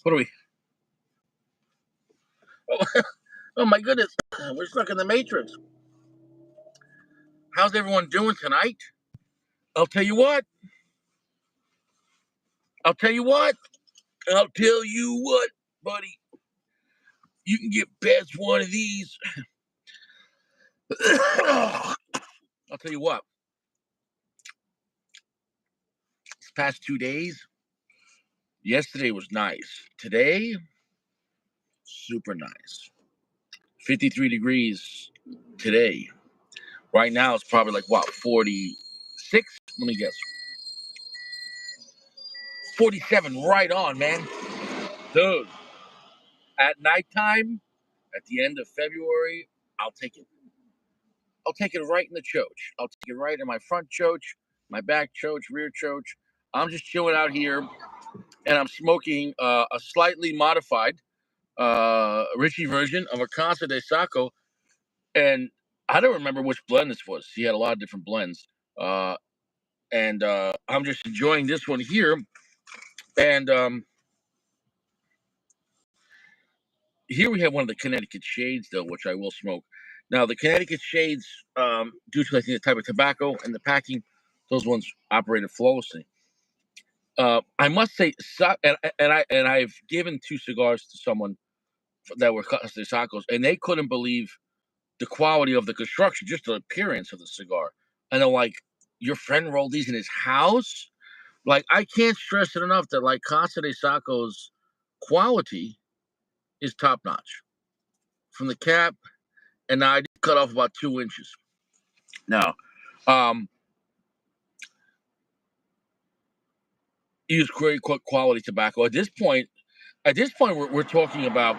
What are we? Oh, oh my goodness, we're stuck in the Matrix. How's everyone doing tonight? I'll tell you what. I'll tell you what. I'll tell you what, buddy. You can get past one of these. I'll tell you what. This past 2 days, yesterday was nice. Today, super nice. 53 degrees today. Right now, it's probably like what, 46? Let me guess. 47, right on, man. Dude, at nighttime, at the end of February, I'll take it. I'll take it right in the choach. I'll take it right in my front choach, my back choach, rear choach. I'm just chilling out here, and I'm smoking a slightly modified Richie version of a Casa de Saco, and I don't remember which blend this was. He had a lot of different blends, and I'm just enjoying this one here. And here we have one of the Connecticut Shades, though, which I will smoke. Now, the Connecticut Shades, due to I think the type of tobacco and the packing, those ones operated flawlessly. I must say, I've given 2 cigars to someone that were Casa de Sacos, and they couldn't believe the quality of the construction, just the appearance of the cigar. And they're like, "Your friend rolled these in his house?" Like, I can't stress it enough that like Casa de Sacos quality is top notch from the cap, and I did cut off about 2 inches. Now, um, use great quality tobacco. At this point, we're talking about,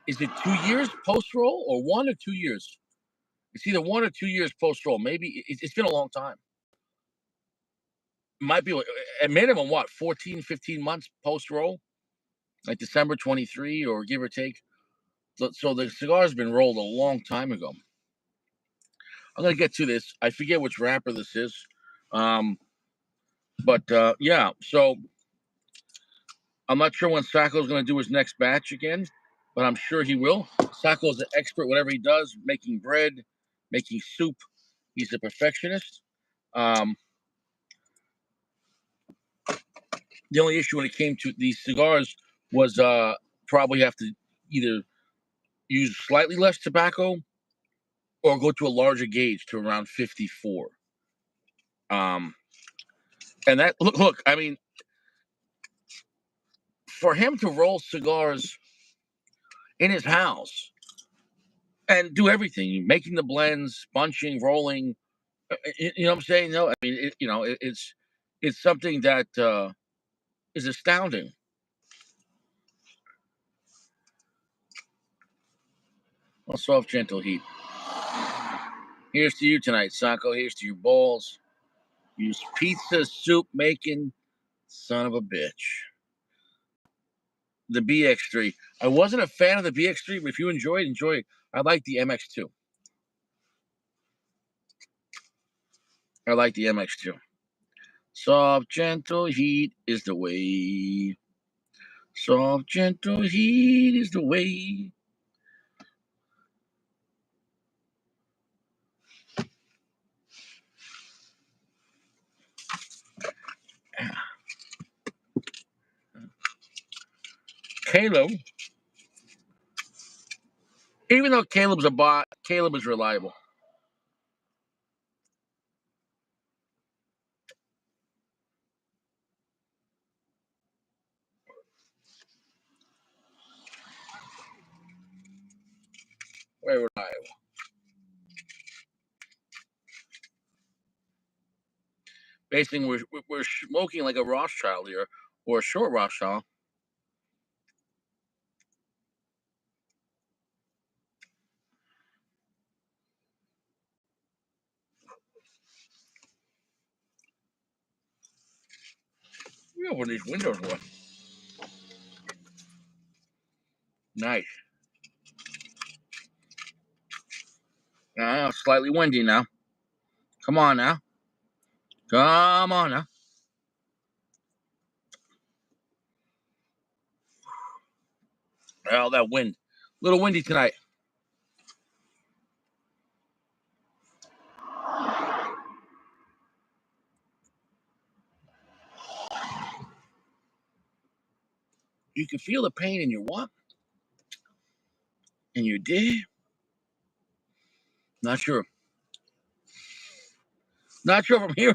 is it 2 years post roll or 1 or 2 years? It's either 1 or 2 years post roll. Maybe it's been a long time. It might be at minimum what, 14, 15 months post roll, like December 23 or give or take. So the cigar has been rolled a long time ago. I'm gonna get to this. I forget which wrapper this is, but yeah. So I'm not sure when Sacco's gonna do his next batch again, but I'm sure he will. Sacco's an expert, whatever he does, making bread, making soup. He's a perfectionist. Um, the only issue when it came to these cigars was probably have to either use slightly less tobacco or go to a larger gauge to around 54. Um, and that look, I mean, for him to roll cigars in his house and do everything, making the blends, bunching, rolling, you know what I'm saying? No, I mean, it's something that is astounding. Well, soft, gentle heat. Here's to you tonight, Sacco. Here's to your balls. You pizza soup making son of a bitch. The BX3. I wasn't a fan of the BX3, but if you enjoy it. I like the MX2. I like the MX2. Soft, gentle heat is the way. Soft, gentle heat is the way. Caleb, even though Caleb's a bot, Caleb is reliable. Very reliable. Basically, we're smoking like a Rothschild here, or a short Rothschild. We open these windows more. Nice. Slightly windy now. Come on now. Come on now. Well, that wind. A little windy tonight. You can feel the pain in your what? In your dick? Not sure. Not sure if I'm here.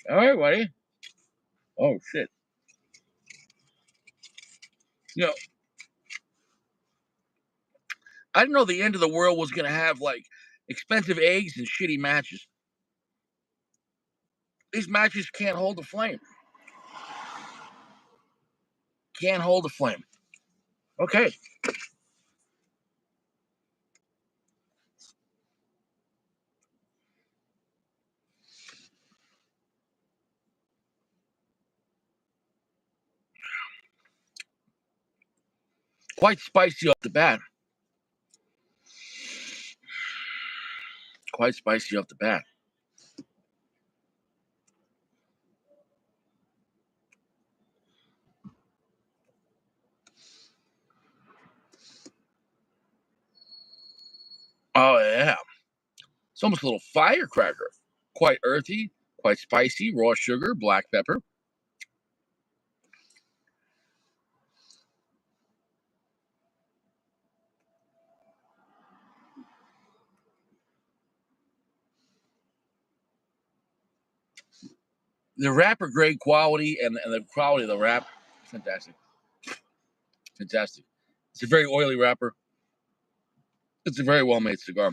All right, buddy. Oh shit. You know, I didn't know the end of the world was gonna have like expensive eggs and shitty matches. These matches can't hold the flame. Can't hold the flame. Okay. Quite spicy off the bat. Quite spicy off the bat. Oh yeah. It's almost a little firecracker. Quite earthy, quite spicy, raw sugar, black pepper. The wrap are great quality, and the quality of the wrap, fantastic. Fantastic. It's a very oily wrapper. It's a very well made cigar.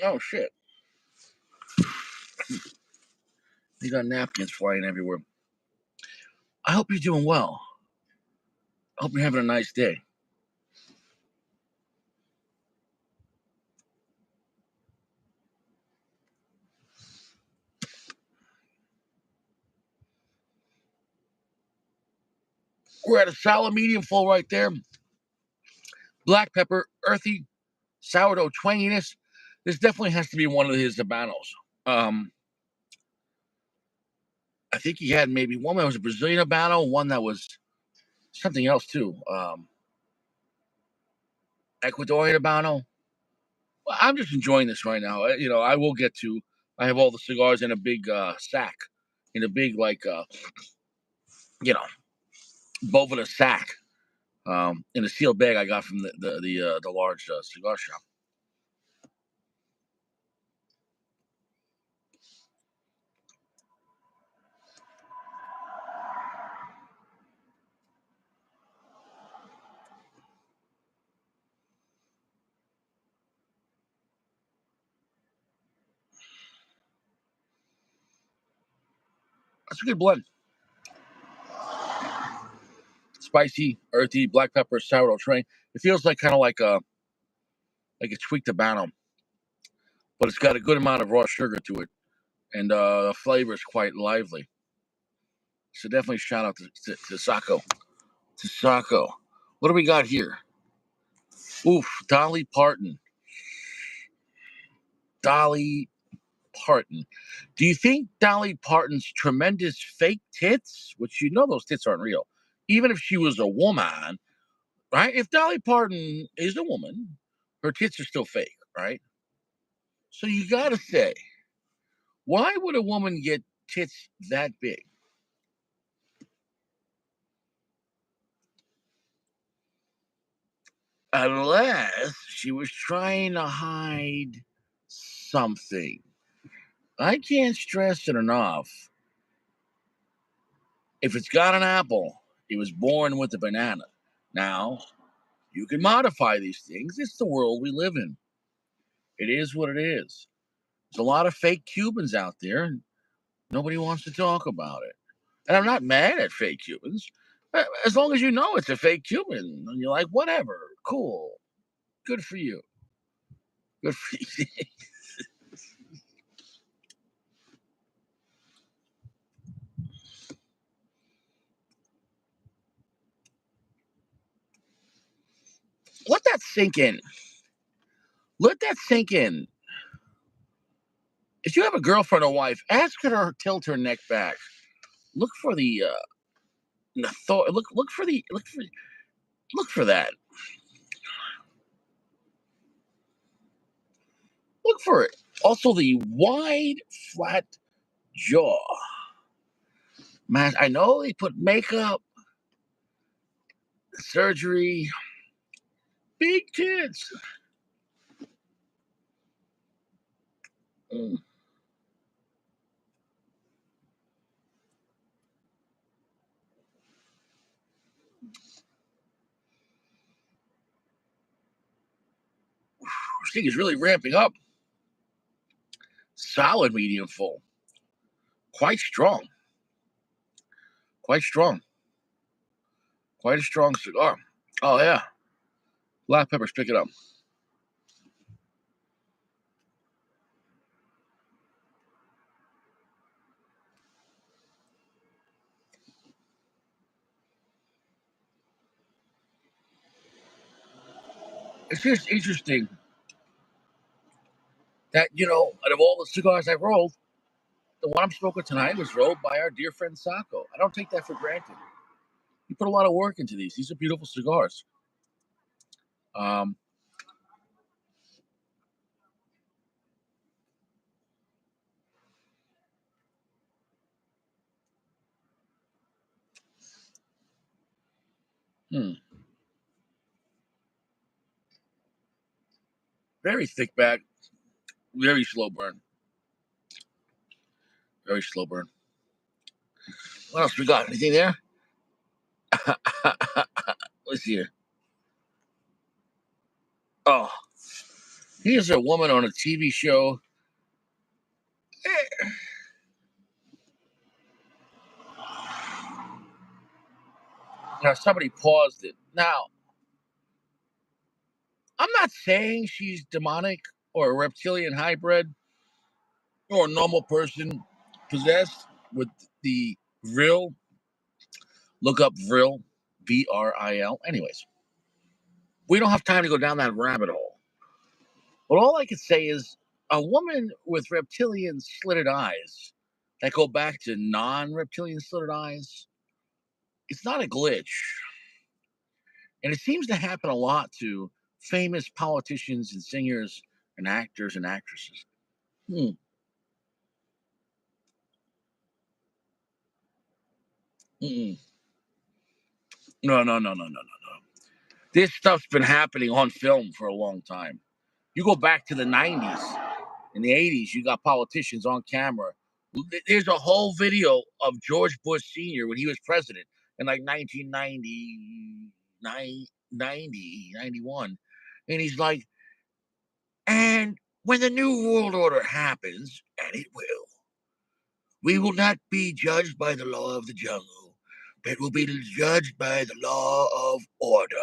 Oh shit. You got napkins flying everywhere. I hope you're doing well. I hope you're having a nice day. We're at a solid medium full right there. Black pepper, earthy, sourdough twanginess. This definitely has to be one of his Habanos. Um, I think he had maybe one that was a Brazilian Habano, one that was something else too. Ecuadorian Habano. Well, I'm just enjoying this right now. You know, I will get to. I have all the cigars in a big sack, in a big like you know, Boveda sack, in a sealed bag I got from the large cigar shop. That's a good blend. Spicy, earthy, black pepper, sourdough train. It feels like kind of like a tweaked Habano, but it's got a good amount of raw sugar to it, and the flavor is quite lively. So definitely shout out to Saco. To Saco. What do we got here? Oof, Dolly Parton. Dolly Parton. Do you think Dolly Parton's tremendous fake tits, which you know those tits aren't real, even if she was a woman, right? If Dolly Parton is a woman, her tits are still fake, right? So you gotta say, why would a woman get tits that big? Unless she was trying to hide something. I can't stress it enough. If it's got an apple, it was born with a banana. Now, you can modify these things. It's the world we live in. It is what it is. There's a lot of fake Cubans out there, and nobody wants to talk about it. And I'm not mad at fake Cubans. As long as you know it's a fake Cuban, and you're like, whatever, cool, good for you. Good for you. Let that sink in. Let that sink in. If you have a girlfriend or wife, ask her to tilt her neck back. Look for the thought. Look for that. Look for it. Also, the wide, flat jaw. Man, I know they put makeup, surgery, big tits. Mm. This thing is really ramping up. Solid medium full. Quite strong. Quite strong. Quite a strong cigar. Oh, yeah. Black peppers, pick it up. It's just interesting that, out of all the cigars I've rolled, the one I'm smoking tonight was rolled by our dear friend Sako. I don't take that for granted. You put a lot of work into these. These are beautiful cigars. Um, hmm. Very thick back, very slow burn. Very slow burn. What else we got? Anything there? Let's see here. Oh, here's a woman on a TV show. Eh, Now, somebody paused it. Now, I'm not saying she's demonic or a reptilian hybrid or a normal person possessed with the Vril. Look up Vril, Vril. Anyways, we don't have time to go down that rabbit hole. But all I could say is a woman with reptilian slitted eyes that go back to non reptilian slitted eyes, it's not a glitch. And it seems to happen a lot to famous politicians and singers and actors and actresses. Hmm. Mm-mm. No, no, no, no, no, no, no. This stuff's been happening on film for a long time. You go back to the 90s. In the 80s, you got politicians on camera. There's a whole video of George Bush Sr. when he was president in like 1999, 91. And he's like, and when the New World Order happens, and it will, we will not be judged by the law of the jungle, but will be judged by the law of order.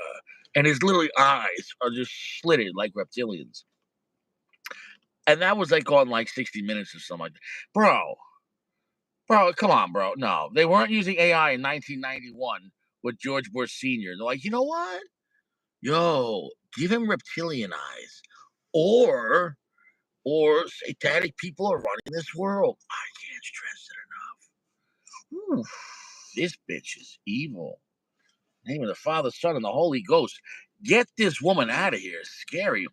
And his little eyes are just slitted like reptilians. And that was like on like 60 Minutes or something like that. Bro, come on, bro. No, they weren't using AI in 1991 with George Bush Sr. They're like, you know what? Yo, give him reptilian eyes. Or or satanic people are running this world. I can't stress it enough. Oof, this bitch is evil. Name of the Father, Son, and the Holy Ghost. Get this woman out of here. It's scary.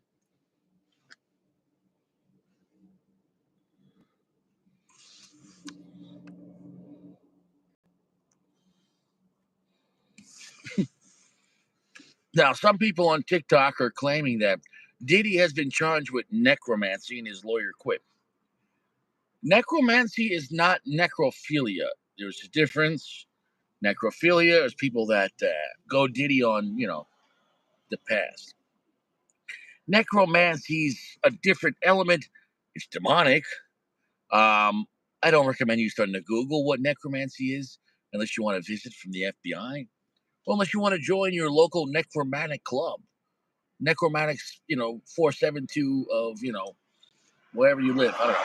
Now, some people on TikTok are claiming that Diddy has been charged with necromancy, and his lawyer quit. Necromancy is not necrophilia. There's a difference. Necrophilia is people that go Diddy on, the past. Necromancy's a different element. It's demonic. I don't recommend you starting to Google what necromancy is unless you want to visit from the FBI. Or unless you want to join your local necromantic club. Necromantics, 472 of, wherever you live. I don't know.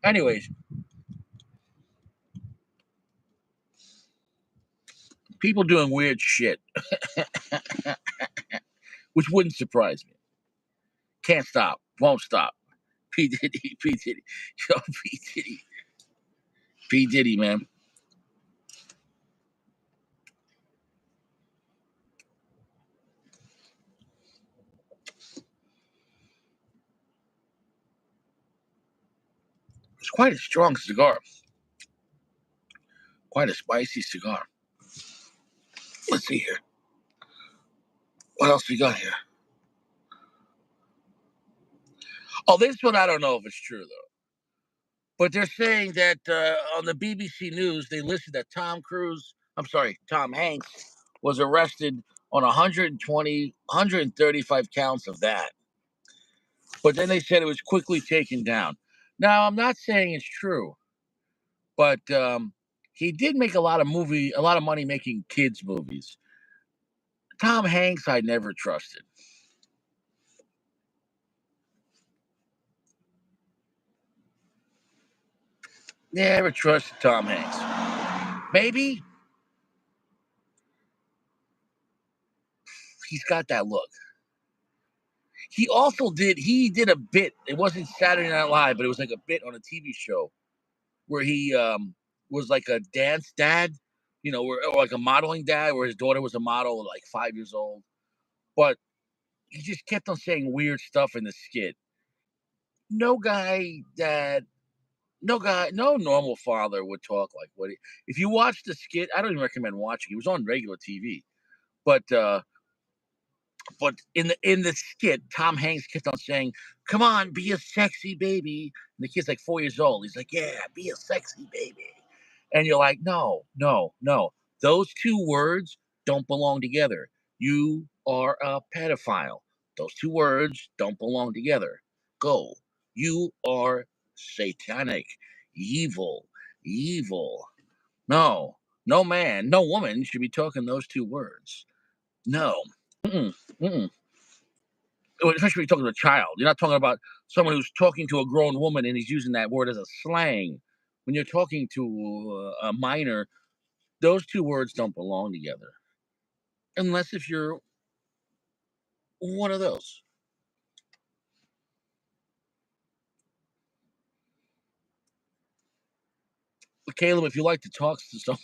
Anyways, people doing weird shit, which wouldn't surprise me. Can't stop. Won't stop. P. Diddy. P. Diddy. Yo, P. Diddy. P. Diddy, man. It's quite a strong cigar. Quite a spicy cigar. Let's see here. What else we got here? Oh, this one I don't know if it's true though. But they're saying that on the BBC News they listed that Tom Hanks was arrested on 120, 135 counts of that. But then they said it was quickly taken down. Now I'm not saying it's true, but he did make a lot of money making kids movies. Tom Hanks, I never trusted. Never trusted Tom Hanks. Maybe he's got that look. He did a bit. It wasn't Saturday Night Live, but it was like a bit on a TV show where he was like a dance dad, or like a modeling dad, where his daughter was a model at like 5 years old. But he just kept on saying weird stuff in the skit. No guy that no normal father would talk like what he. If you watch the skit, I don't even recommend watching. It was on regular TV, but in the skit, Tom Hanks kept on saying, "Come on, be a sexy baby." And the kid's like 4 years old. He's like, "Yeah, be a sexy baby." And you're like, "No, no, no. Those two words don't belong together. You are a pedophile. Those two words don't belong together. Go. You are satanic, evil, evil. No, no man, no woman should be talking those two words. No. Mm-mm, mm-mm. Especially when you're talking to a child. You're not talking about someone who's talking to a grown woman and he's using that word as a slang. When you're talking to a minor, those two words don't belong together. Unless if you're one of those. But Caleb, if you like to talk to someone,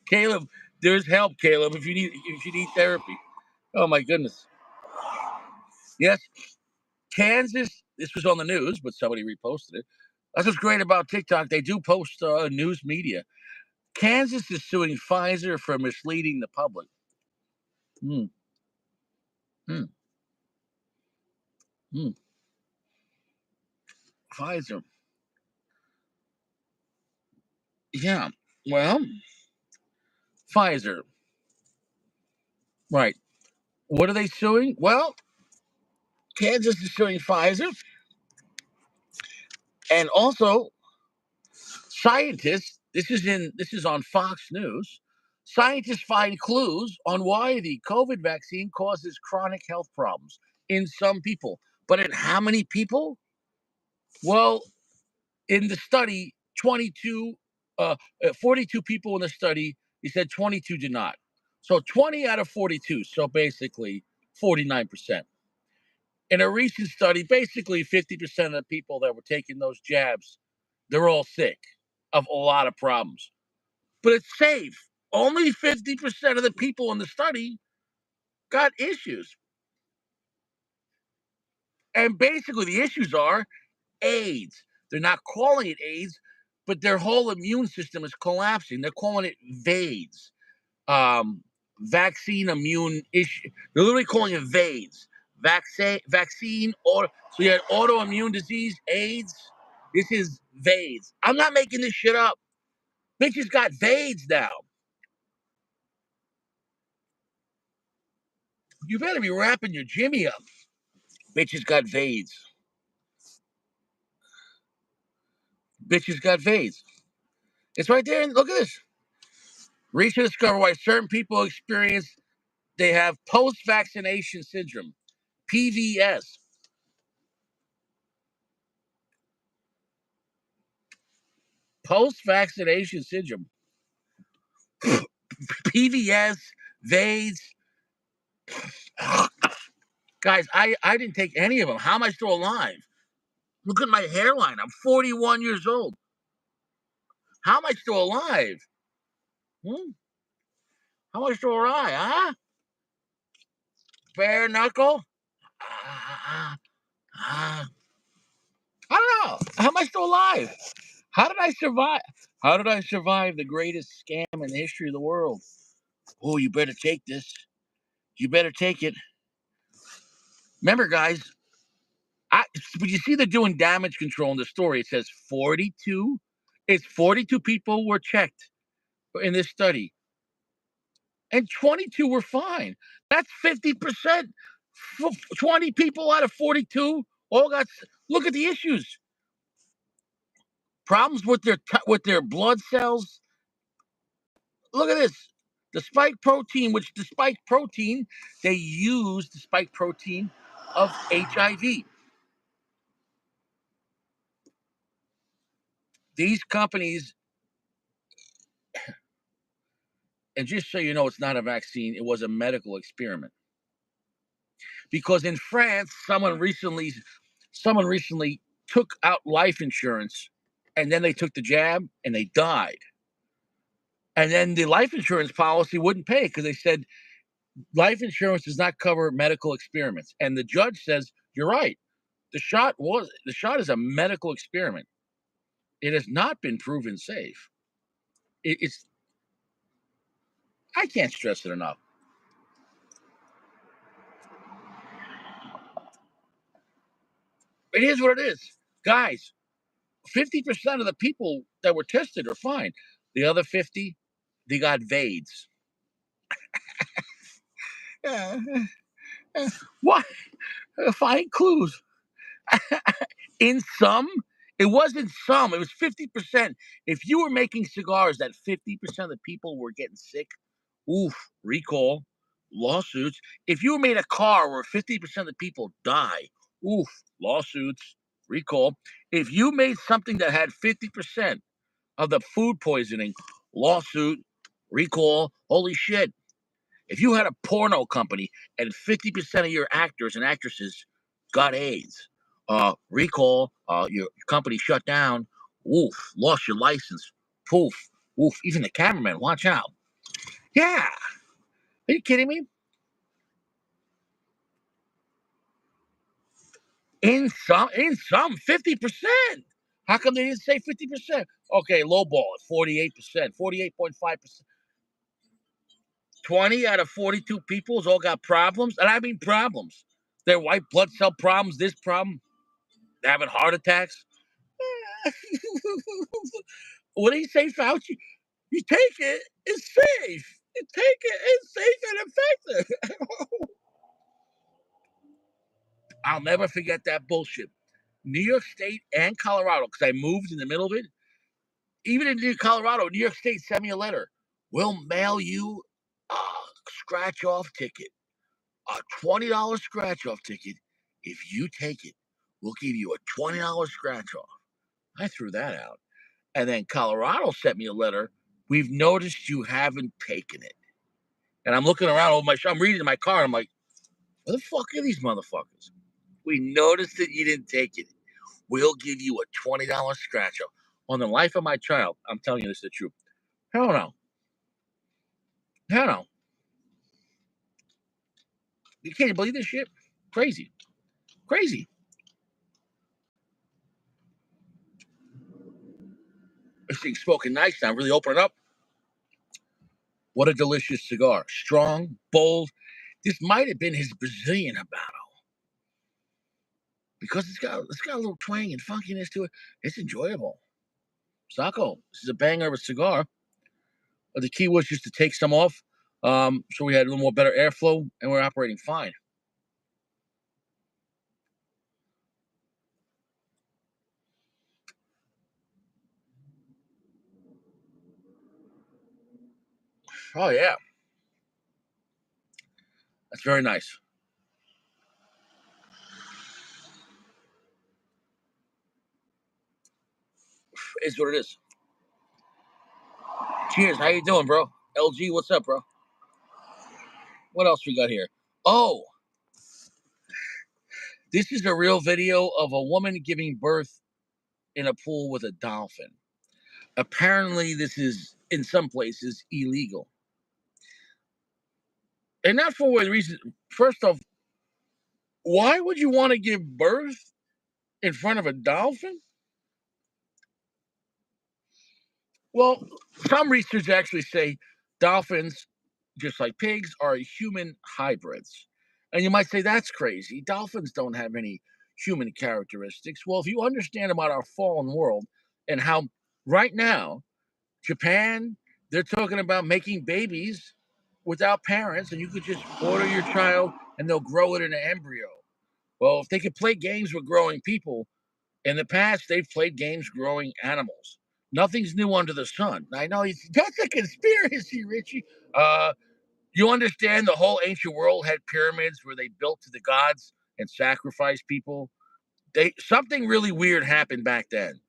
Caleb, there's help, Caleb, if you need therapy. Oh my goodness. Yes, Kansas, this was on the news, but somebody reposted it. That's what's great about TikTok. They do post news media. Kansas is suing Pfizer for misleading the public. Hmm. Hmm. Hmm. Pfizer. Yeah. Well, Pfizer. Right. What are they suing? Well, Kansas is suing Pfizer, and also scientists. This is on Fox News. Scientists find clues on why the COVID vaccine causes chronic health problems in some people, but in how many people? Well, in the study, 42 people in the study, he said 22 did not. So 20 out of 42. So basically 49%. In a recent study, basically 50% of the people that were taking those jabs, they're all sick of a lot of problems. But it's safe. Only 50% of the people in the study got issues. And basically, the issues are AIDS. They're not calling it AIDS, but their whole immune system is collapsing. They're calling it VAIDS, vaccine immune issue. They're literally calling it VAIDS, vaccine, or so you had autoimmune disease, AIDS. This is VAIDS. I'm not making this shit up. Bitches got VAIDS now. You better be wrapping your Jimmy up. Bitches got VAIDS. Bitches got VAIDS. It's right there. Look at this. Research discovered why certain people they have post-vaccination syndrome, PVS. Post-vaccination syndrome, PVS, VAIDS. Guys, I didn't take any of them. How am I still alive? Look at my hairline. I'm 41 years old. How am I still alive? Hmm? How am I still alive? Huh? Bare knuckle? Ah, ah, I don't know. How am I still alive? How did I survive? How did I survive the greatest scam in the history of the world? Oh, you better take this. You better take it. Remember, guys, but you see they're doing damage control in the story. It says 42. It's 42 people were checked in this study, and 22 were fine. That's 50%. 20 people out of 42 all got. Look at the issues. Problems with their blood cells. Look at this. The spike protein, which the spike protein, they use the spike protein of HIV. These companies, and just so you know, it's not a vaccine, it was a medical experiment. Because in France, someone recently took out life insurance and then they took the jab and they died. And then the life insurance policy wouldn't pay because they said life insurance does not cover medical experiments. And the judge says, "You're right. The shot is a medical experiment. It has not been proven safe." It's I can't stress it enough. It is what it is, guys. 50% of the people that were tested are fine. The other 50, they got VADES. Yeah, what? Find clues. In some, it wasn't some. It was 50%. If you were making cigars that 50% of the people were getting sick, oof, recall, lawsuits. If you made a car where 50% of the people die, oof, lawsuits, recall. If you made something that had 50% of the food poisoning, lawsuit, recall, holy shit. If you had a porno company and 50% of your actors and actresses got AIDS, recall, your company shut down, oof, lost your license, poof, oof, even the cameraman, watch out. Yeah, are you kidding me? In some, 50%. How come they didn't say 50%? Okay, lowball at 48%, 48.5%. 20 out of 42 people's all got problems, and I mean problems. Their white blood cell problems, this problem, they're having heart attacks. What do you say, Fauci? You take it, it's safe. You take it, it's safe and effective. I'll never forget that bullshit. New York State and Colorado, because I moved in the middle of it. Even in Colorado, New York State sent me a letter. We'll mail you a scratch off ticket, a $20 scratch off ticket. If you take it, we'll give you a $20 scratch off. I threw that out. And then Colorado sent me a letter. We've noticed you haven't taken it. And I'm looking around over I'm reading in my car. I'm like, where the fuck are these motherfuckers? We noticed that you didn't take it. We'll give you a $20 scratch off. On the life of my child, I'm telling you this is the truth. Hell no. Hell no. You can't believe this shit? Crazy. Crazy. This thing's smoking nice now. Really open it up. What a delicious cigar. Strong, bold. This might have been his Brazilian Habano because it's got a little twang and funkiness to it. It's enjoyable. Sacco, this is a banger of a cigar. But the key was just to take some off, so we had a little more better airflow, and we're operating fine. Oh yeah, that's very nice. It's what it is. Cheers. How you doing, bro? LG, what's up, bro? What else we got here? Oh, This is a real video of a woman giving birth in a pool with a dolphin. Apparently, this is in some places illegal. And not for what reason. First off, why would you want to give birth in front of a dolphin? Well, some researchers actually say dolphins, just like pigs, are human hybrids. And you might say that's crazy. Dolphins don't have any human characteristics. Well, if you understand about our fallen world and how right now, Japan, they're talking about making babies without parents, and you could just order your child and they'll grow it in an embryo. Well, if they could play games with growing people, in the past, they've played games growing animals. Nothing's new under the sun. I know that's a conspiracy, Richie. Uh, you understand the whole ancient world had pyramids where they built to the gods and sacrificed people. They something really weird happened back then.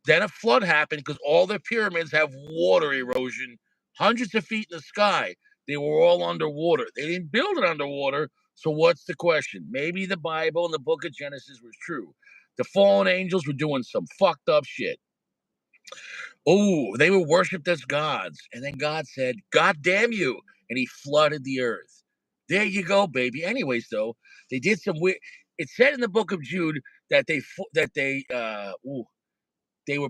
Then a flood happened because all the pyramids have water erosion, hundreds of feet in the sky. They were all underwater. They didn't build it underwater. So what's the question? Maybe the Bible and the book of Genesis was true. The fallen angels were doing some fucked up shit. Oh, they were worshipped as gods. And then God said, God damn you. And he flooded the earth. There you go, baby. Anyways, though, they did some weird. It said in the book of Jude that they were they were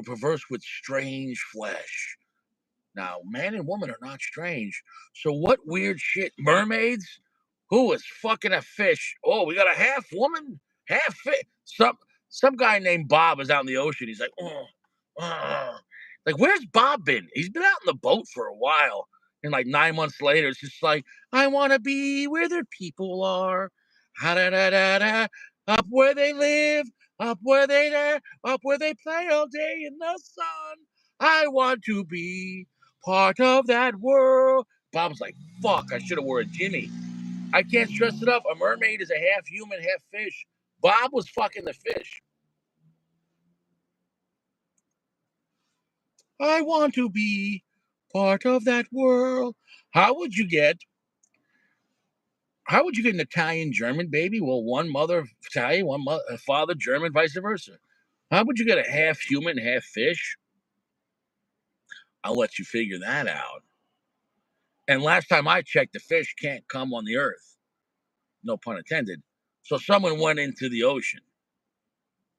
perverse with strange flesh. Now, man and woman are not strange. So what weird shit? Mermaids? Who is fucking a fish? Oh, we got a half woman, half fish. Some guy named Bob is out in the ocean. He's like, like where's Bob been? He's been out in the boat for a while. And like 9 months later, it's just like, I want to be where their people are. Ha da da da da. Up where they live, up where they there, up where they play all day in the sun. I want to be part of that world. Bob's like, fuck, I should have wore a Jimmy. I can't stress it up. A mermaid is a half human, half fish. Bob was fucking the fish. I want to be part of that world. How would you get how would you get an Italian German baby? Well, one mother Italian, father German, vice versa. How would you get a half human, half fish? I'll let you figure that out. And last time I checked, the fish can't come on the earth. No pun intended. So someone went into the ocean.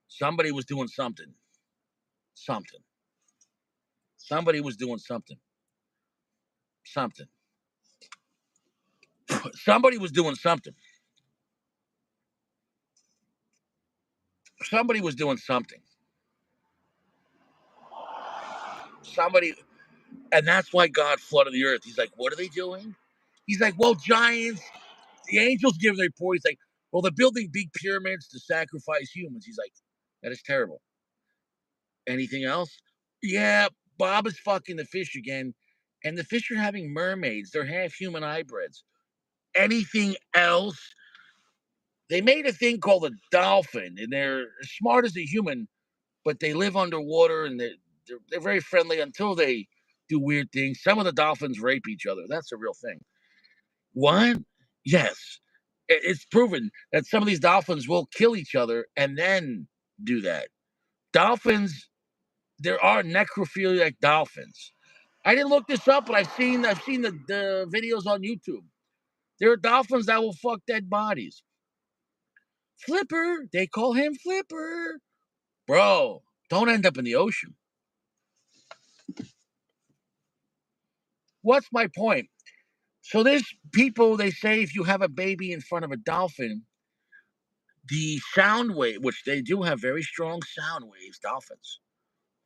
Somebody was doing something. Something. Somebody was doing something. Something. Somebody was doing something. Somebody was doing something. Somebody, and that's why God flooded the earth. He's like, what are they doing? He's like, well, giants. The angels give their report. He's like, well, they're building big pyramids to sacrifice humans. He's like, that is terrible. Anything else? Yeah, Bob is fucking the fish again. And the fish are having mermaids. They're half human hybrids. Anything else? They made a thing called a dolphin, and they're as smart as a human, but they live underwater and they're very friendly until they do weird things. Some of the dolphins rape each other. That's a real thing. What? Yes. It's proven that some of these dolphins will kill each other and then do that. Dolphins, there are necrophiliac dolphins. I didn't look this up, but I've seen the videos on YouTube. There are dolphins that will fuck dead bodies. Flipper, they call him Flipper. Bro, don't end up in the ocean. What's my point? So there's people, they say if you have a baby in front of a dolphin, the sound wave, which they do have very strong sound waves, dolphins,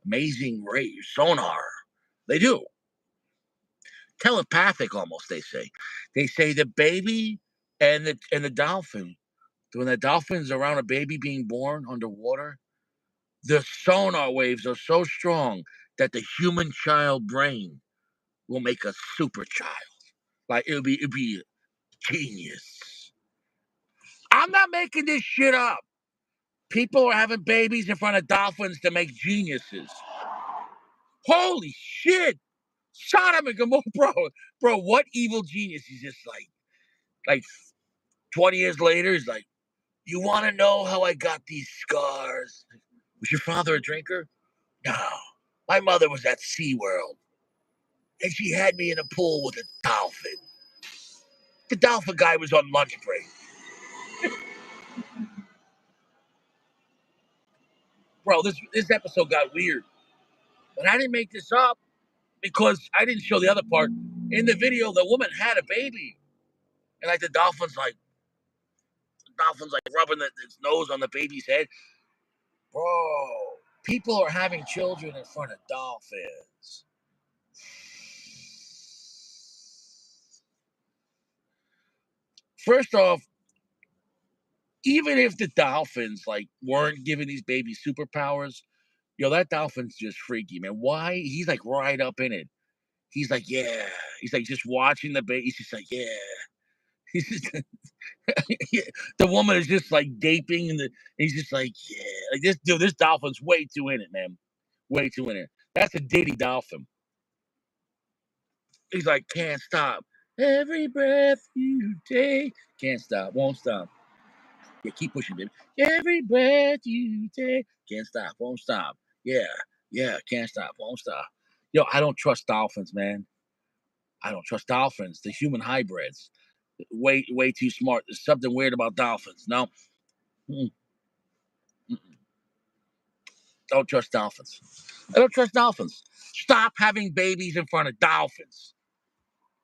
amazing rate, sonar, they do. Telepathic almost, they say. They say the baby and the dolphin, when the dolphin's around a baby being born underwater, the sonar waves are so strong that the human child brain will make a super child. Like it'll be genius. I'm not making this shit up. People are having babies in front of dolphins to make geniuses. Holy shit! Sodom and Gomorrah, bro. Bro, what evil genius is this like 20 years later, he's like, "You want to know how I got these scars? Was your father a drinker? No. My mother was at SeaWorld, and she had me in a pool with a dolphin. The dolphin guy was on lunch break." Bro, this episode got weird. But I didn't make this up because I didn't show the other part. In the video, the woman had a baby. And like the dolphin's like rubbing its nose on the baby's head. Bro, people are having children in front of dolphins. First off, even if the dolphins like weren't giving these babies superpowers, that dolphin's just freaky, man. Why? He's like right up in it. He's like, yeah. He's like just watching the baby. He's just like, yeah. He's just the woman is just like gaping, and he's just like, yeah. Like this dude, this dolphin's way too in it, man. Way too in it. That's a Diddy dolphin. He's like, can't stop. Every breath you take, can't stop, won't stop. Yeah, keep pushing, baby. Every breath you take, can't stop, won't stop. Yeah, yeah, can't stop, won't stop. I don't trust dolphins, man. I don't trust dolphins. The human hybrids, way, way too smart. There's something weird about dolphins. No, mm-mm, mm-mm. Don't trust dolphins. I don't trust dolphins. Stop having babies in front of dolphins.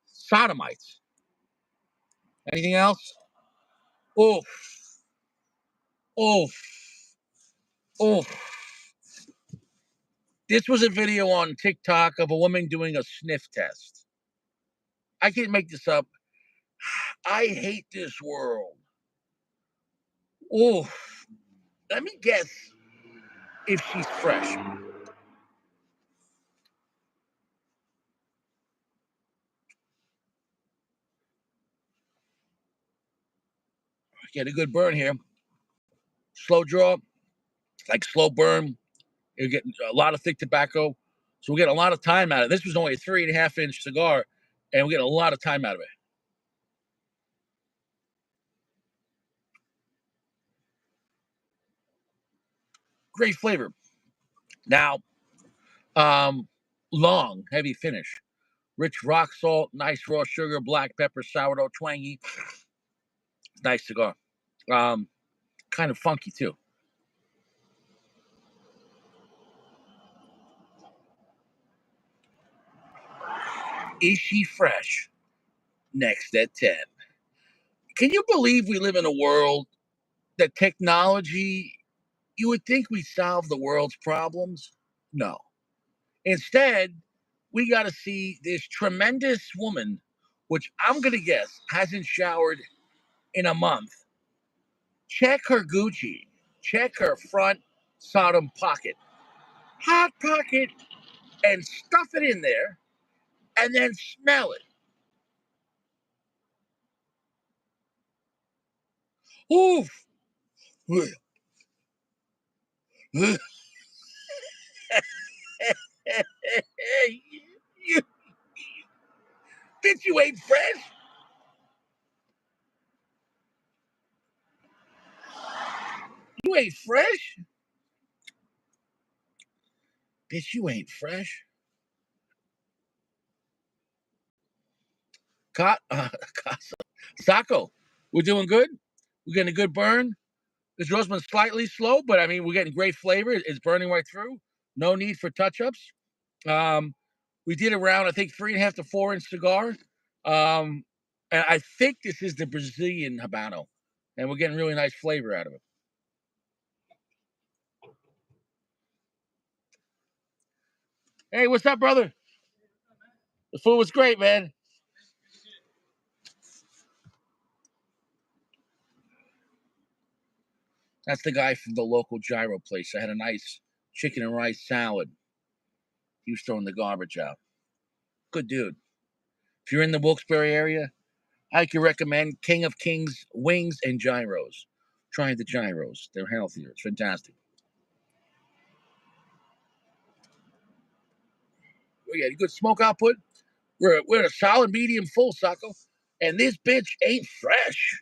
Sodomites. Anything else? Oof, oof, oof. This was a video on TikTok of a woman doing a sniff test. I can't make this up. I hate this world. Oof. Let me guess if she's fresh. Get a good burn here. Slow draw, like slow burn. You're getting a lot of thick tobacco. So we're getting a lot of time out of it. This was only a 3.5-inch cigar, and we're getting a lot of time out of it. Great flavor. Now, long, heavy finish. Rich rock salt, nice raw sugar, black pepper, sourdough, twangy. Nice cigar. Kind of funky too. Is she fresh? Next at 10. Can you believe we live in a world that technology, you would think we solve the world's problems? No. Instead, we got to see this tremendous woman, which I'm going to guess hasn't showered in a month. Check her Gucci. Check her front Sodom pocket. Hot pocket and stuff it in there and then smell it. Oof. you, bitch, you ain't fresh. You ain't fresh. Bitch, you ain't fresh. Sacco, we're doing good. We're getting a good burn. This roastman's slightly slow, but I mean, we're getting great flavor. It's burning right through. No need for touch ups. Um, we did around, I think, 3.5 to 4 inch cigar. And I think this is the Brazilian Habano, and we're getting really nice flavor out of it. Hey, what's up, brother? The food was great, man. That's the guy from the local gyro place. I had a nice chicken and rice salad. He was throwing the garbage out. Good dude. If you're in the Wilkes-Barre area, I could recommend King of Kings wings and gyros. Try the gyros. They're healthier. It's fantastic. We got good smoke output. We're at a solid medium full, Sacco. And this bitch ain't fresh.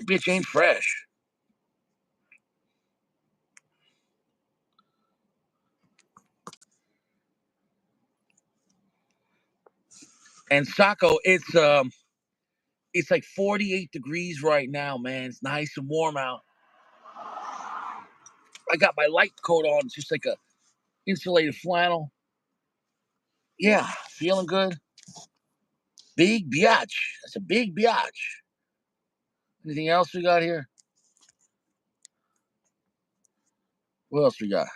Bitch ain't fresh. And Saco, it's like 48 degrees right now, man. It's nice and warm out. I got my light coat on. It's just like a insulated flannel. Yeah, feeling good. Big biatch. That's a big biatch. Anything else we got here? What else we got?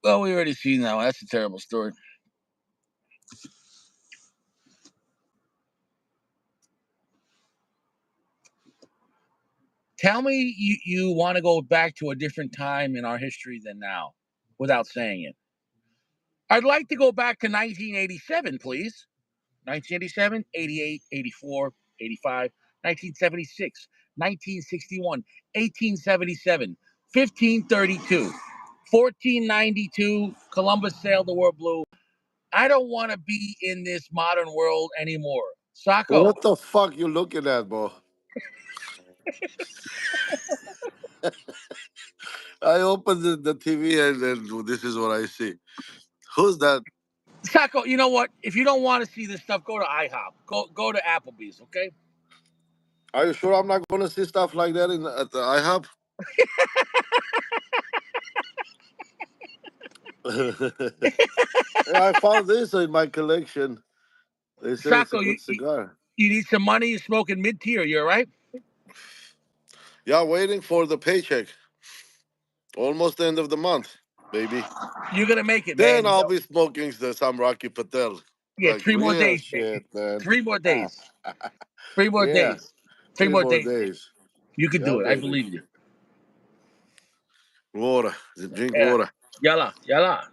Well, we already seen that one. That's a terrible story. Tell me you want to go back to a different time in our history than now without saying it. I'd like to go back to 1987, please. 1987, 88, 84, 85, 1976, 1961, 1877, 1532, 1492. Columbus sailed the world blue. I don't want to be in this modern world anymore. Sacco, What the fuck you looking at, bro? I opened the TV and this is what I see. Who's that? Sacco, you know what? If you don't want to see this stuff, go to IHOP. Go to Applebee's, okay? Are you sure I'm not going to see stuff like that at the IHOP? Yeah, I found this in my collection. They say it's a Sacco, good cigar. you need some money. You're smoking mid tier. You all right? Yeah, waiting for the paycheck. Almost the end of the month, baby. You're gonna make it, Then man. I'll be smoking some Rocky Patel. Yeah, Like 3 more real days, baby. shit, man. 3 more days. 3 more Yeah, days. Three three more more days, baby. days. You can Yeah, do it. I baby. believe in you. Water. Drink Yeah. water. Yalla, yalla.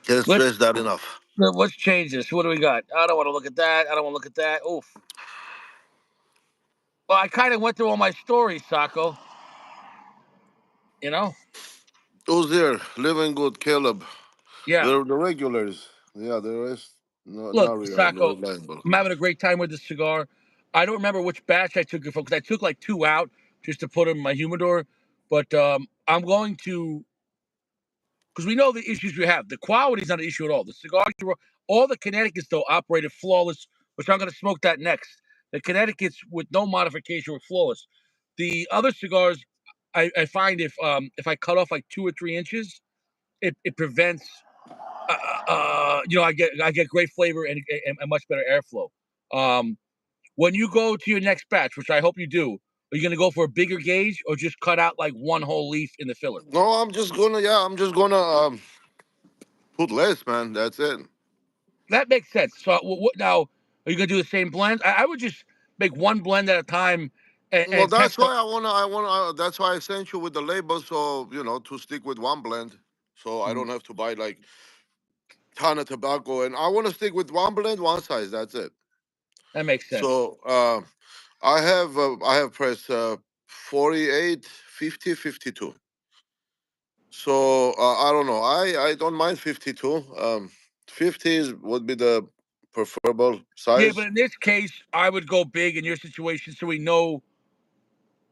Can't Let's stress that enough. let's change this. What do we got? I don't want to look at that. I don't want to look at that. Oof. Well, I kind of went through all my stories, Sacco. You know? Who's there? Living good, Caleb. Yeah. The regulars. Yeah, the rest Look, not Sacco, reliable. I'm having a great time with this cigar. I don't remember which batch I took it from because I took like 2 out just to put them in my humidor. But I'm going to, because we know the issues we have. The quality is not an issue at all. The cigars, all the Connecticut's though operated flawless, which I'm going to smoke that next. The Connecticut's with no modification were flawless. The other cigars, I find if I cut off like 2 or 3 inches, it prevents I get great flavor and much better airflow. Um, when you go to your next batch, which I hope you do, are you going to go for a bigger gauge or just cut out like one whole leaf in the filler? No, I'm just gonna put less, man. That's it. That makes sense. So what now? Are you going to do the same blend? I would just make one blend at a time Well, and that's test them. why that's why I sent you with the label, so to stick with one blend, so I Mm, don't have to buy like ton of tobacco, and I want to stick with one blend, one size. That's it. that makes sense. So I have pressed 48, 50, 52. So I don't know. I don't mind 52. 50 would be the preferable Yeah, but size. in this case, I would go big in your situation so we know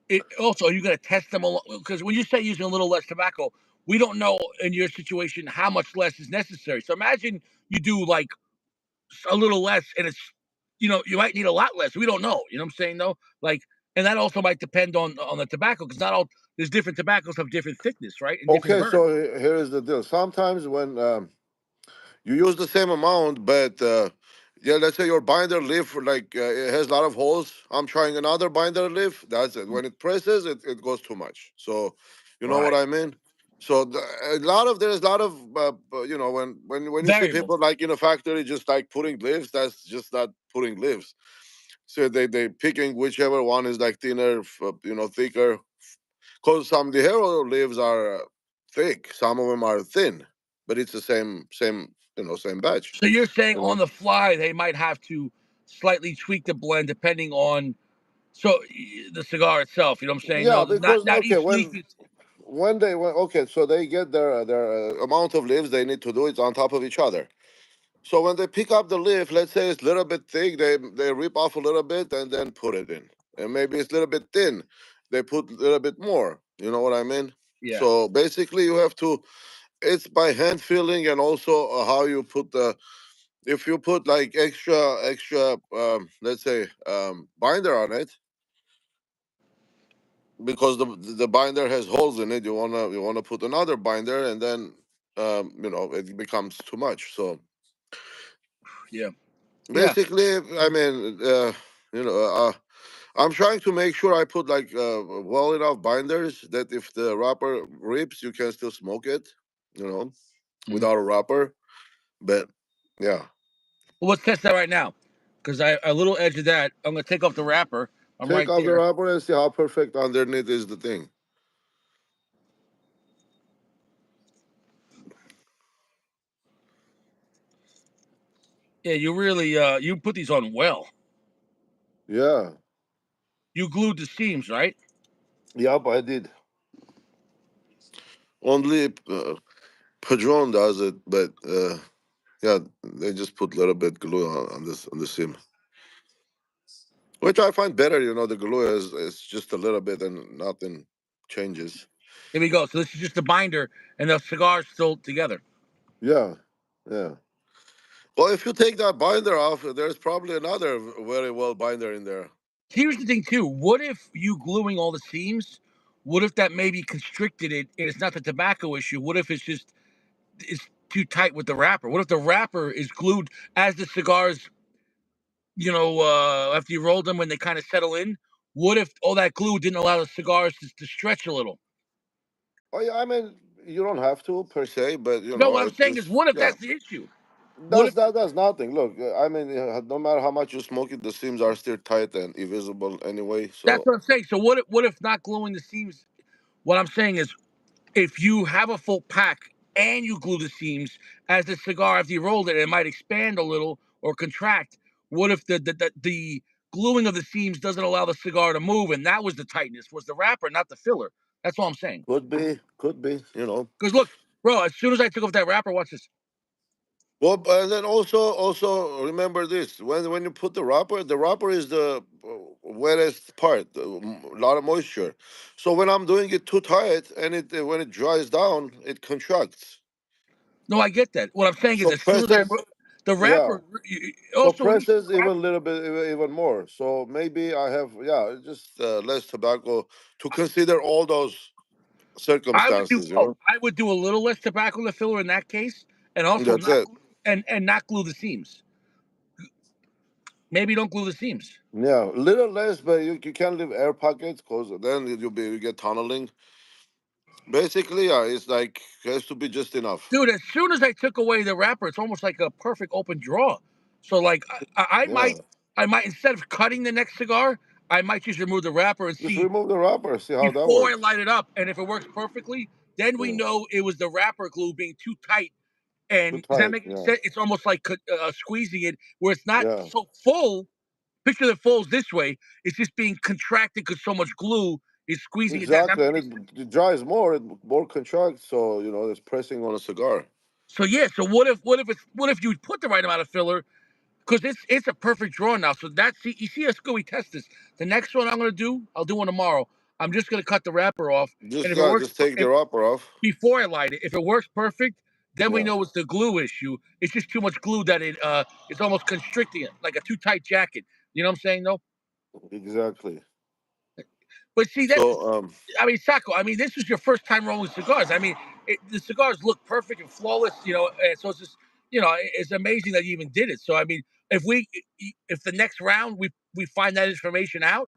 it. Also, are you going to test them along? Because when you say using a little less tobacco, we don't know in your situation how much less is necessary. So imagine you do like a little less, and it's you might need a lot less. We don't know. You know what I'm saying though? Like, and that also might depend on the tobacco because not all there's different tobaccos have different thickness, right, and different Okay, burn. so here is the deal. Sometimes when you use the same amount, but yeah, let's say your binder leaf like it has a lot of holes. I'm trying another binder leaf. That's it. When it presses, it goes too much. So, you know what Right. I mean. So there's a lot of when you see Variables. people like in a factory just like putting leaves, that's just not putting leaves. So they picking whichever one is like thinner, thicker. Because some the hero leaves are thick, some of them are thin, but it's the same batch. So you're saying You on know. the fly they might have to slightly tweak the blend depending on the cigar itself. You know what I'm saying? Yeah, No, not because not okay, each leaf is. so they get their amount of leaves they need to do it on top of each other. So when they pick up the leaf, let's say it's a little bit thick, they rip off a little bit and then put it in. and maybe it's a little bit thin. They put a little bit more. You know what I mean? Yeah. So basically, you have to. It's by hand feeling, and also how you put the. If you put like extra, let's say binder on it, because the binder has holes in it, you wanna put another binder, and then it becomes too much. So Yeah. Yeah. basically, I mean, I'm trying to make sure I put like well enough binders that if the wrapper rips, you can still smoke it, you know, Mhm. without a wrapper. But yeah, Well, let's test that right now, because I a little edge of that. I'm gonna take off the wrapper. I'm take right off the there. wrapper and see how perfect underneath is the thing. Yeah, you really you put these on well. Yeah, You glued the seams, right? yep, I did. Only Padron does it, but yeah, they just put a little bit glue on this on the seam, which I find better. The glue is just a little bit and nothing changes. Here we go. So this is just the binder, and the cigar's still together. Yeah, yeah. Well, if you take that binder off, there's probably another very well binder in there. Here's the thing too. What if you gluing all the seams? What if that maybe constricted it, and it's not the tobacco issue? What if it's too tight with the wrapper? What if the wrapper is glued as the cigars, after you roll them when they kind of settle in? What if all that glue didn't allow the cigars to stretch a little? Oh yeah, I mean you don't have to per se, but No, what I'm it's saying is, just what if yeah. that's the issue? What That's if that. That's nothing. Look, I mean, no matter how much you smoke it, the seams are still tight and invisible anyway. that's So what I'm saying? So what if not gluing the seams? What I'm saying is, if you have a full pack and you glue the seams as the cigar after you rolled it, it might expand a little or contract. What if the gluing of the seams doesn't allow the cigar to move, and that was the tightness, was the wrapper, not the filler? That's all I'm saying. could be. Because look, bro, as soon as I took off that wrapper, watch this. Well, and then also remember this: when you put the wrapper is the wettest part, a lot of moisture. So when I'm doing it too tight and it when it dries down, it contracts. No, I get that. What I'm saying is, So as soon as the yeah. wrapper, So also when you presses even a little bit, even more. So maybe I have, yeah, just less tobacco to consider all those I would do circumstances. both. I would do a little less tobacco in the filler in that case, and also That's not it. and not glue the seams. Maybe don't glue the seams. Yeah, little less, but you can't leave air pockets because then you get tunneling. Basically, yeah, it's like has to be just enough. Dude, as soon as I took away the wrapper, it's almost like a perfect open draw. So like I Yeah, might instead of cutting the next cigar, I might just remove the wrapper and just see remove the wrapper. See how that before I works. light it up. And if it works perfectly, then we Yeah, know it was the wrapper glue being too tight. too And does that tight. make any Yeah, sense? It's almost like squeezing it where it's not yeah, so full. Picture that folds this way. It's just being contracted because so much glue is squeezing it down. Does that exactly. make And any sense? it dries more, it more contracts. So it's pressing on a cigar. So yeah. So what if you put the right amount of filler? Because it's a perfect draw now. So that's you see us go. We test this. The next one I'm gonna do, I'll do one tomorrow. I'm just gonna cut the wrapper off, and Just if it yeah, works, just take the wrapper off. before I light it, if it works perfect, then we Yeah, know it's the glue issue. It's just too much glue that it's almost constricting it, like a too tight jacket. You know what I'm saying, though? exactly. But see, that's So I mean, Sacco. I mean, this is your first time rolling cigars. I mean, the cigars look perfect and flawless. And so it's just it's amazing that you even did it. So I mean, if the next round we find that information out,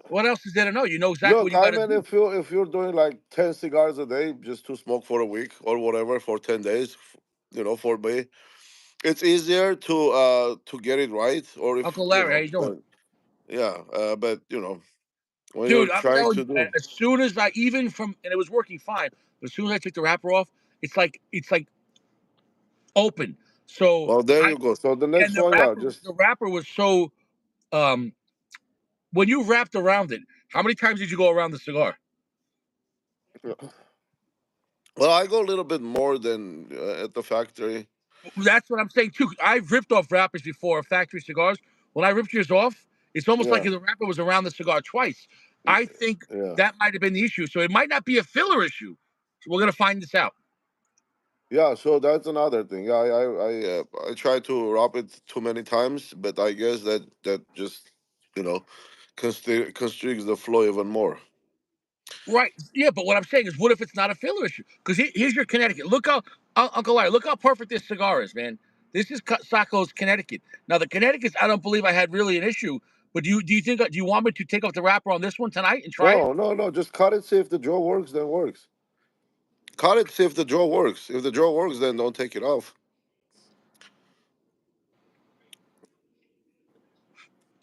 what else is there to know? You know exactly look, what you I got to mean, do. if you're doing like 10 cigars a day just to smoke for a week or whatever for 10 days, for me, it's easier to get it right. Or if Uncle Larry, how you doing? yeah, but when you're Dude, I'm trying telling you, to man. do As soon as I even from and it was working fine, but as soon as I took the wrapper off, it's like open. So well, there I you go. So the and next the one, yeah, wrapper just the wrapper was so um when you wrapped around it. How many times did you go around the cigar? well, I go a little bit more than at the factory. That's what I'm saying too. I've ripped off wrappers before, factory cigars. When I ripped yours off, It's almost like Yeah, the wrapper was around the cigar twice. I think yeah, that might have been the issue. So it might not be a filler issue. So we're gonna find this out. yeah. So that's another thing. I try to wrap it too many times, but I guess that just you know constricts the flow even more. Right. Yeah, but what I'm saying is, what if it's not a filler issue? Because here's your Connecticut. Look how Uncle Larry. Look how perfect this cigar is, man. This is Sacco's Connecticut. Now the Connecticut's, I don't believe I had really an issue. But do you think do you want me to take off the wrapper on this one tonight and try it? No, no, no. Just cut it. See if the draw works, then works. Cut it. See if the draw works. If the draw works, then don't take it off.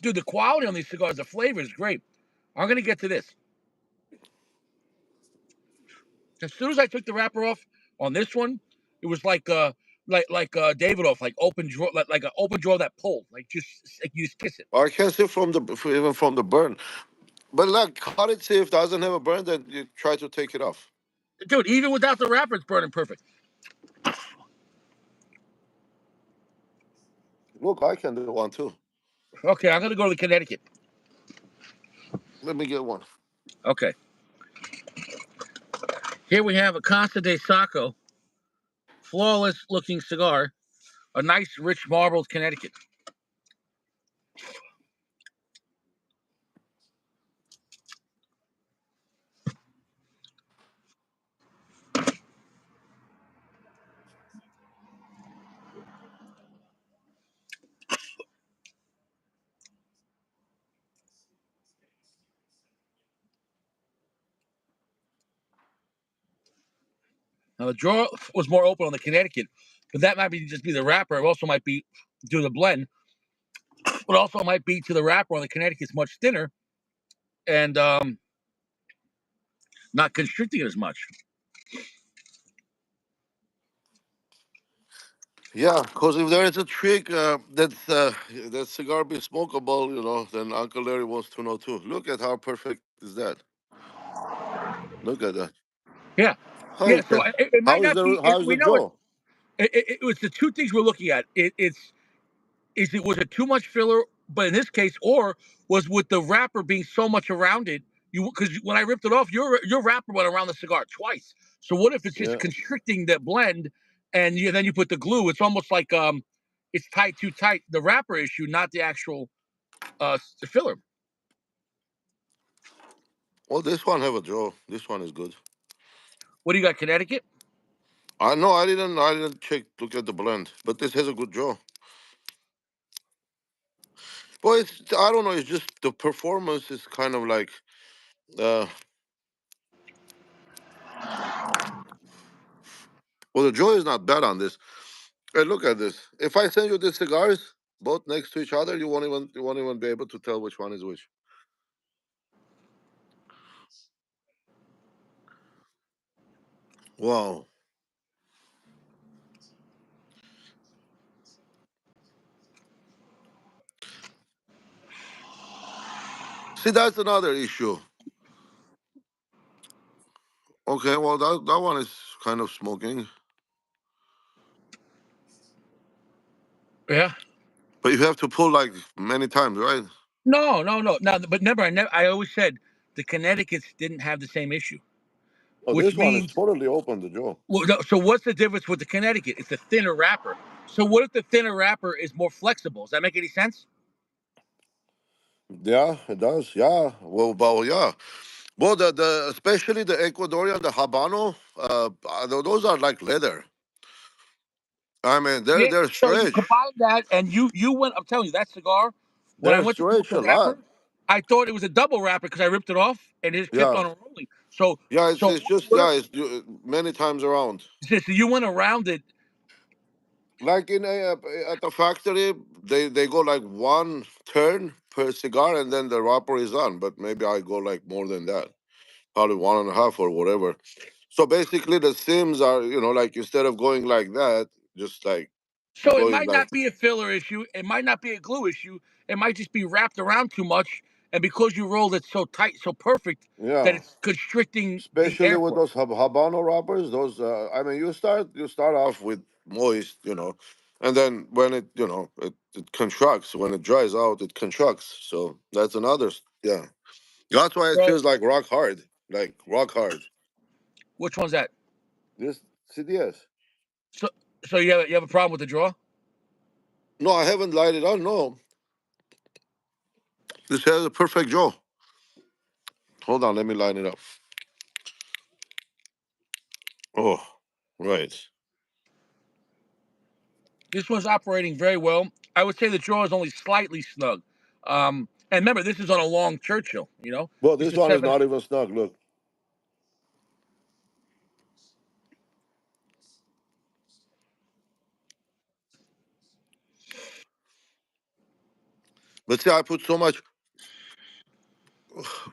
Dude, the quality on these cigars, the flavor is great. I'm gonna get to this. As soon as I took the wrapper off on this one, it was like Davidoff, like open drawer, like an open drawer that pulled, like just like you just kiss it. I can see even from the burn. But like, cut it. See if it doesn't have a burn, then you try to take it off. Dude, even without the wrapper, it's burning perfect. Look, I can do one too. Okay, I'm gonna go to Connecticut. Let me get one. Okay, here we have a Casa de Sacco, flawless looking cigar, a nice rich marbled Connecticut. Now the drawer was more open on the Connecticut, but that might be just be the wrapper. It also might be due to the blend, but also might be to the wrapper on the Connecticut's much thinner and not constricting it as much. Yeah, because if there is a trick that cigar be smokable, then Uncle Larry wants to know too. Look at how perfect is that. Look at that. Yeah, How yeah. you So can? it might not be. How's We the know it. draw? It was the two things we're looking at. Was it too much filler, but in this case, or was with the wrapper being so much around it, you because when I ripped it off, your wrapper went around the cigar twice. So what if it's just Yeah. constricting that blend, and then you put the glue? It's almost like it's tight too tight. The wrapper issue, not the actual filler. Well, this one have a draw. This one is good. What do you got, Connecticut? I know. I didn't check. Look at the blend, but this has a good draw. But I don't know. It's just the performance is kind of like. Uh, well, the draw is not bad on this. Hey, look at this. If I send you these cigars, both next to each other, you won't even be able to tell which one is which. Wow. See, that's another issue. Okay, well that one is kind of smoking, Yeah. but you have to pull like many times, right? No, no, no. Now, but remember, I always said the Connecticut's didn't have the same issue, Oh, which this one is means totally open the jaw. well, no, so what's the difference with the Connecticut? It's a thinner wrapper. So what if the thinner wrapper is more flexible? Does that make any sense? Yeah, it does. Yeah. Well, yeah. Well, the especially the Ecuadorian, the Habano, those are like leather. I mean, they're Yeah. they're So you stretch. combine that, and you went. I'm telling you, that cigar. When I They're went to put stretch the a lot. wrapper, I thought it was a double wrapper because I ripped it off and it just kept Yeah. on rolling. So Yeah. It's so it's just what yeah. if Many times around. so you went around it? Like at the factory, they go like one turn per cigar, and then the wrapper is on. But maybe I go like more than that, probably one and a half or whatever. So basically, the sims are like instead of going like that, just like So it going might like not be a filler issue. It might not be a glue issue. It might just be wrapped around too much, and because you rolled it so tight, so perfect that yeah. it's constricting the Especially with airflow. those habano wrappers, those I mean, you start off with moist, And then when it, it contracts. When it dries out, it contracts. So that's another, yeah. That's why it So feels like rock hard, like rock hard. which one's that? This CDS. So so you have a problem with the draw? No, I haven't lighted on. No, this has a perfect jaw. Hold on, let me line it up. Oh, right. This one's operating very well. I would say the draw is only slightly snug. And remember, this is on a long Churchill. You know, Well, it's this a one is seven. not even snug. Look. But see, I put so much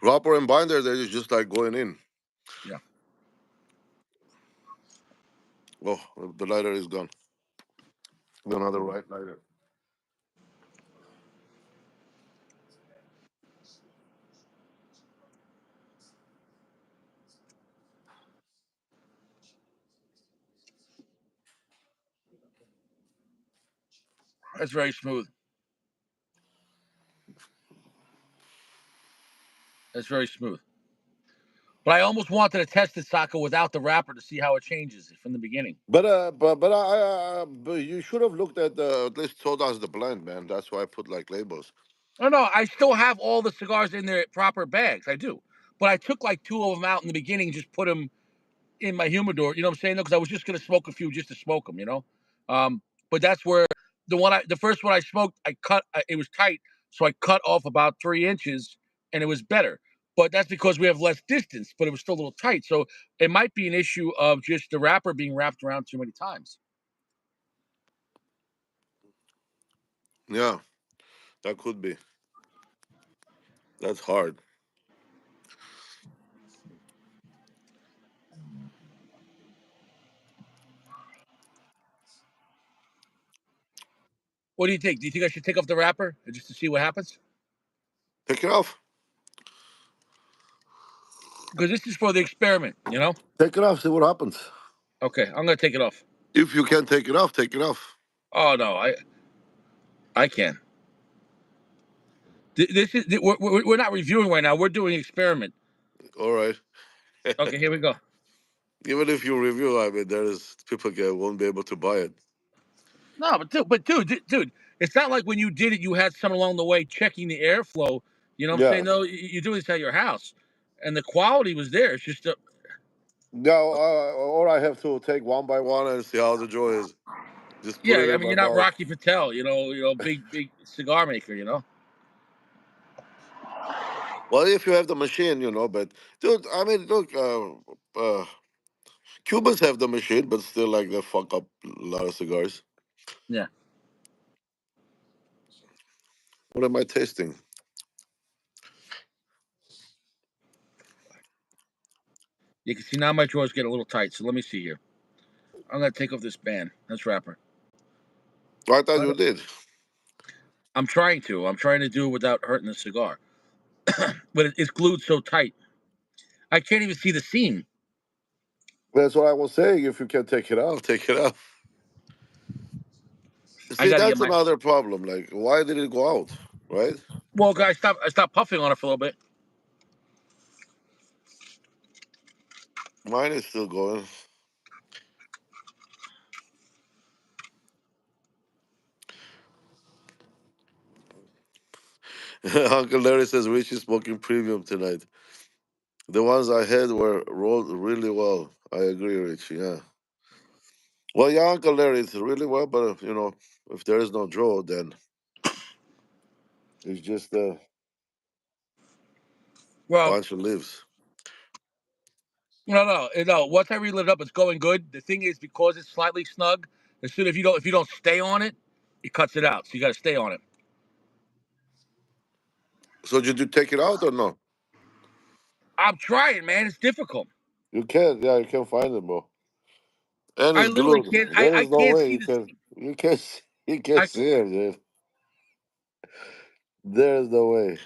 wrapper and binder that it's just like going in. Yeah, Oh, the lighter is gone. Another right lighter. that's very smooth. That's very smooth. But I almost wanted to test the Saka without the wrapper to see how it changes from the beginning. But you should have looked at the at least told us the blend, man. That's why I put like labels. Oh no, I still have all the cigars in their proper bags. I do, but I took like two of them out in the beginning, just put them in my humidor. You know what I'm saying? Because I was just gonna smoke a few just to smoke them. But that's where the first one I smoked, I cut. It was tight, so I cut off about 3 inches, and it was better. But that's because we have less distance, but it was still a little tight. So it might be an issue of just the wrapper being wrapped around too many times. Yeah, that could be. That's hard. What do you think? Do you think I should take off the wrapper just to see what happens? Take it off. Because this is for the experiment, you know? Take it off. See what happens. Okay, I'm gonna take it off. If you can take it off, take it off. Oh no, I can. This is we're not reviewing right now. We're doing experiment. All right. Okay, here we go. Even if you review, I mean, there is people that won't be able to buy it. No, dude, it's not like when you did it, you had someone along the way checking the airflow. You know what I'm saying? Yeah. No, you're doing this at your house, and the quality was there. It's just Now, or I have to take one by one and see how the jaw is. Just put it yeah. I in mean, my you're not mouth. Rocky Patel, big cigar maker, you know. Well, if you have the machine, but dude, I mean, look, Cubans have the machine, but still, like, they fuck up a lot of cigars. Yeah, What am I tasting? you can see now my drawers get a little tight. So let me see here. I'm gonna take off this band. That's wrapper. I thought you did. I'm trying to. I'm trying to do it without hurting the cigar, but it's glued so tight. I can't even see the seam. That's what I was saying. If you can take it out, take it out. I See, got to get that's my. another problem. Like, why did it go out? Right? Well, guys, stop. I stopped puffing on it for a little bit. Mine is still going. Uncle Larry says Rich is smoking premium tonight. The ones I had were rolled really well. I agree, Rich. Yeah. Well, yeah, Uncle Larry, it's really well, but if there is no draw, then it's just a Well, bunch of leaves. no. Once I relit it up, it's going good. The thing is, because it's slightly snug, as soon if you don't stay on it, it cuts it out. So you got to stay on it. So did you take it out or no? I'm trying, man. It's difficult. You can't. Yeah, you can't find it, bro. And I it's literally glued. can't. There I is no can't way see you this. can. You can't. You can't I see it, dude. There is no way.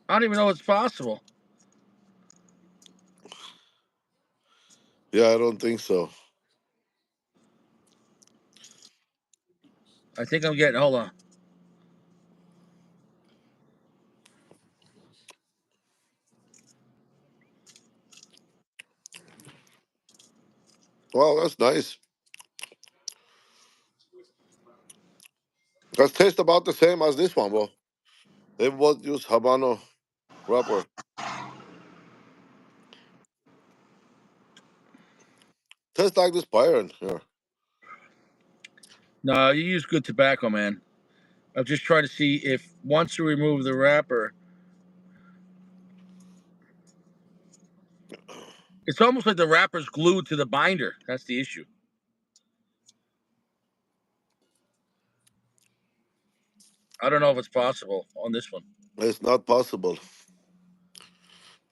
I don't even know it's possible. Yeah, I don't think so. I think I'm getting. Hold on. Well, that's nice. That tastes about the same as this one, bro. They both use Habano wrapper. Tastes like this Byron here. No, you use good tobacco, man. I'm just trying to see if once you remove the wrapper, it's almost like the wrapper's glued to the binder. That's the issue. I don't know if it's possible on this one. It's not possible,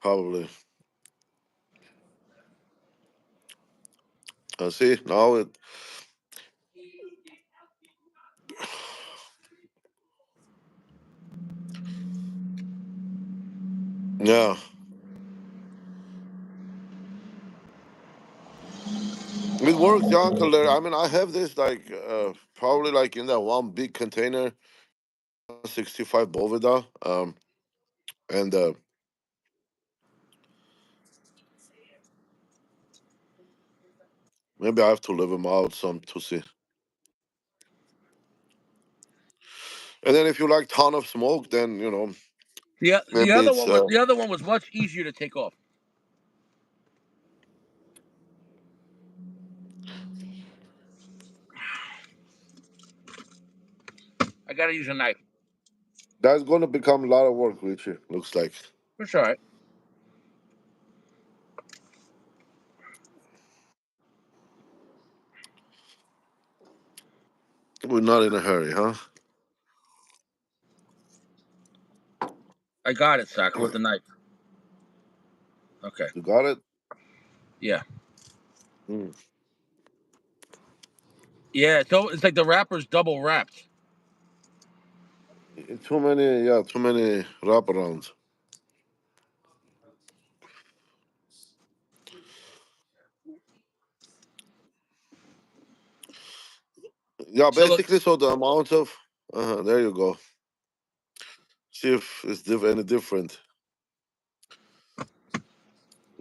probably. See, now it. Yeah. It works, yeah, Uncle Larry. I mean, I have this like probably like in that one big container, 65 Bovida. And maybe I have to leave them out some to see. And then if you like ton of smoke, then The maybe other it's one was the other one was much easier to take off. I gotta use a knife. that's going to become a lot of work, Richie. Looks like That's all right. we're not in a hurry, huh? I got it, Saka, with the knife. Okay. You got it. Yeah. Mm. Yeah. So it's like the wrapper's double wrapped. Too many, yeah, too many wraparounds. Yeah, So look, basically, so the amount of there you go. See if it's any different.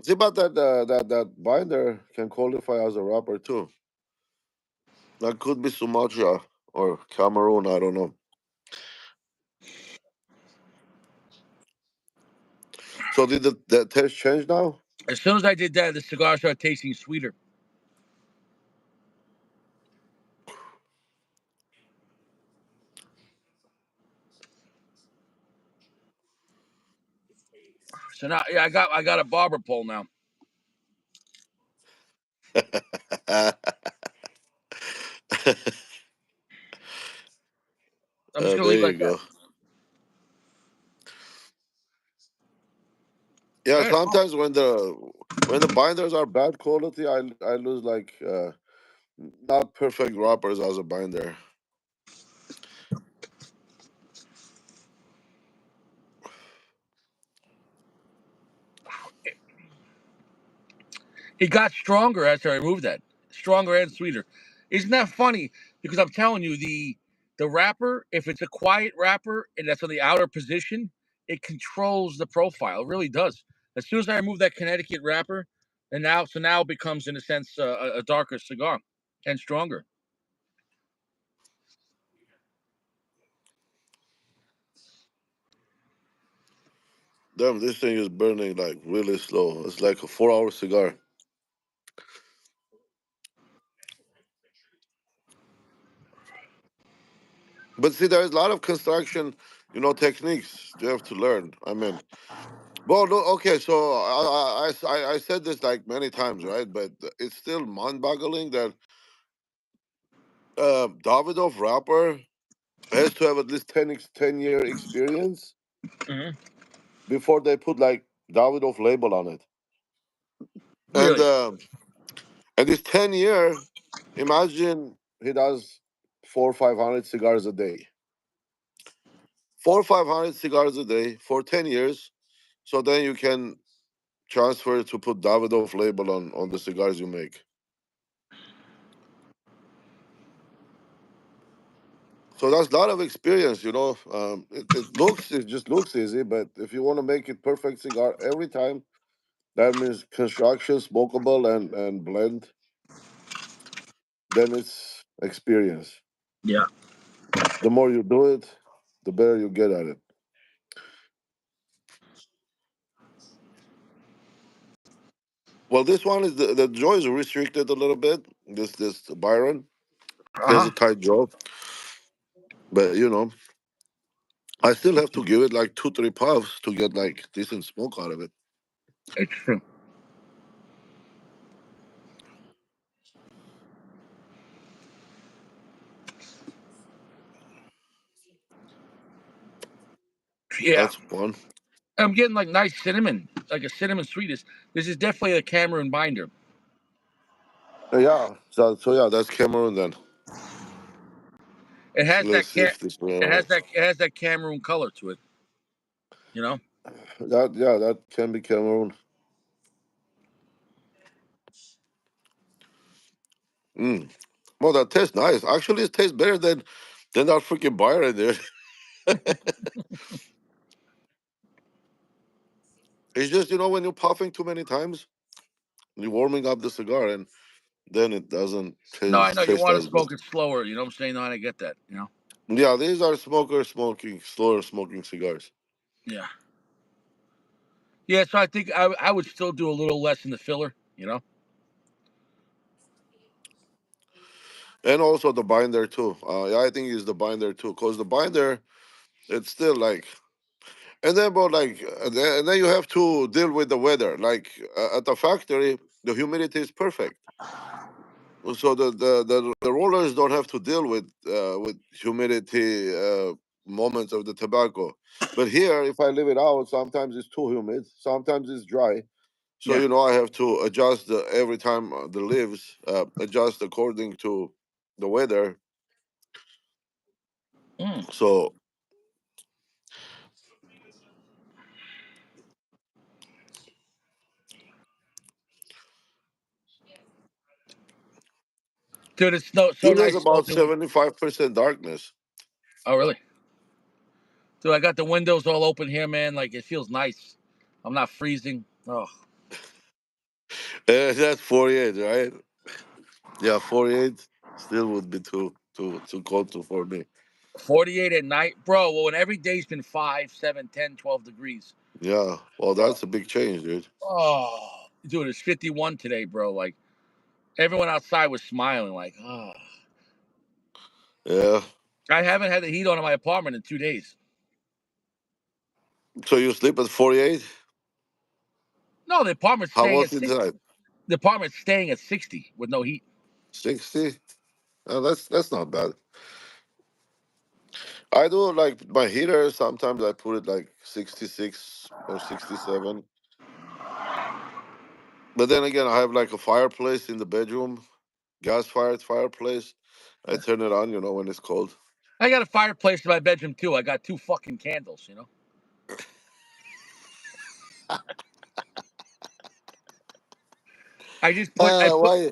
See, but that binder can qualify as a wrapper too. That could be Sumatra or Cameroon. I don't know. So did the taste change now? as soon as I did that, the cigar started tasting sweeter. So now, yeah, I got a barber pole now. I'm just gonna There leave it you like that. go. Yeah, Yeah. sometimes when the binders are bad quality, I lose like not perfect wrappers as a binder. It got stronger after I removed that. Stronger and sweeter. Isn't that funny? Because I'm telling you, the wrapper, if it's a quiet wrapper and that's on the outer position, it controls the profile. It really does. As soon as I remove that Connecticut wrapper, and now it becomes in a sense a darker cigar and stronger. Damn, this thing is burning like really slow. It's like a 4 hour cigar. But see, there's a lot of construction, techniques you have to learn. I mean, well, no, okay, so I said this like many times, right? But it's still mind-boggling that Davidoff rapper has to have at least 10-year experience Hmm. before they put like Davidoff label on it. And Really? this 10 year, imagine he does 400 or 500 cigars a day. 400 or 500 cigars a day for 10 years. So then you can transfer to put Davidoff label on the cigars you make. So that's a lot of experience, you know. It just looks easy, but if you want to make it perfect cigar every time, that means construction, smokable, and blend. Then it's experience. Yeah. The more you do it, the better you get at it. Well, this one is the jaw is restricted a little bit. This Byron, he has Uh a huh. tight jaw, but you know, I still have to give it like 2 3 puffs to get like decent smoke out of it. Interesting. Yeah. That's one. I'm getting like nice cinnamon, like a cinnamon sweetness. This is definitely a Cameroon binder. Yeah. So yeah, that's Cameroon then. It has Let's that see if this will. it has that Cameroon color to it. You know. That yeah, that can be Cameroon. Mm. Well, that tastes nice. Actually, it tastes better than that freaking Byron there. It's just when you're puffing too many times, you're warming up the cigar, and then it doesn't No, I know you taste want to as good. smoke it slower. You know what I'm saying? No, I get that. You know. Yeah, these are slower smoking cigars. Yeah. Yeah. So I think I would still do a little less in the filler. You know. And also the binder too. Yeah, I think it's the binder too, cause the binder it's still like, and then but like, and then you have to deal with the weather. Like at the factory, the humidity is perfect, so the rollers don't have to deal with humidity moments of the tobacco. But here, if I leave it out, sometimes it's too humid, sometimes it's dry. So Yeah. I have to adjust every time the leaves adjust according to the weather. Mm. So Dude, it's so this has nice about smoking. 75% darkness. Oh, really? Dude, I got the windows all open here, man. Like it feels nice. I'm not freezing. Oh, That's 48, right? Yeah, 48 still would be too cold for me. 48 at night, bro. Well, when every day's been 5, 7, 10, 12 degrees, Yeah, well, bro. that's a big change, dude. Oh, dude, it's 51 today, bro. Like everyone outside was smiling. Like, oh, Yeah. I haven't had the heat on in my apartment in 2 days. So you sleep at 48? No, the apartment's How staying was at it 60. inside? The apartment's staying at 60 with no heat. 60? That's not bad. I do like my heater. Sometimes I put it like 66 or 67. But then again, I have like a fireplace in the bedroom, gas fired fireplace. I turn it on, when it's cold. I got a fireplace in my bedroom too. I got two fucking candles. You know. I just put I put Why?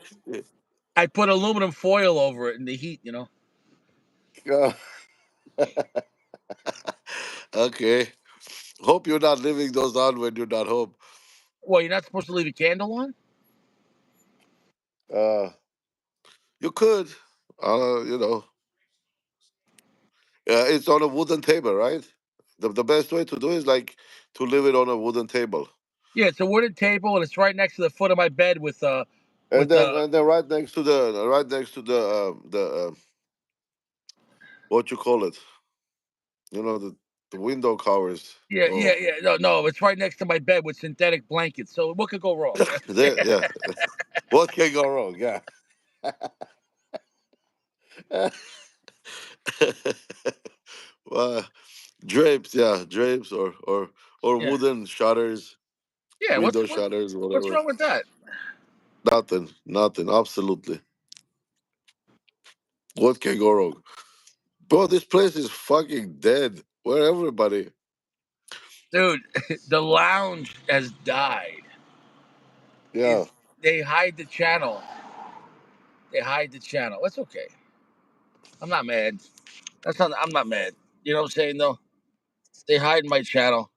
I put aluminum foil over it in the heat. You know. Uh, okay. Hope you're not leaving those on when you're not home. Well, you're not supposed to leave a candle on. Uh, you could, uh, you know, it's on a wooden table, right? The best way to do is like to leave it on a wooden table, Yeah, it's a wooden table and it's right next to the foot of my bed and with then right next to the what you call it, the window covers. Oh, yeah. No, it's right next to my bed with synthetic blankets. So what could go wrong? there, yeah. What can go wrong? Yeah. Well, drapes, yeah, drapes or Yeah, wooden shutters, yeah. window What shutters, what's whatever. wrong with that? Nothing, absolutely. What can go wrong? Bro, this place is fucking dead. Where everybody? Dude, the lounge has died. Yeah. Is they hide the channel. They hide the channel. That's okay. I'm not mad. That's not. I'm not mad. You know what I'm saying though? They hide my channel.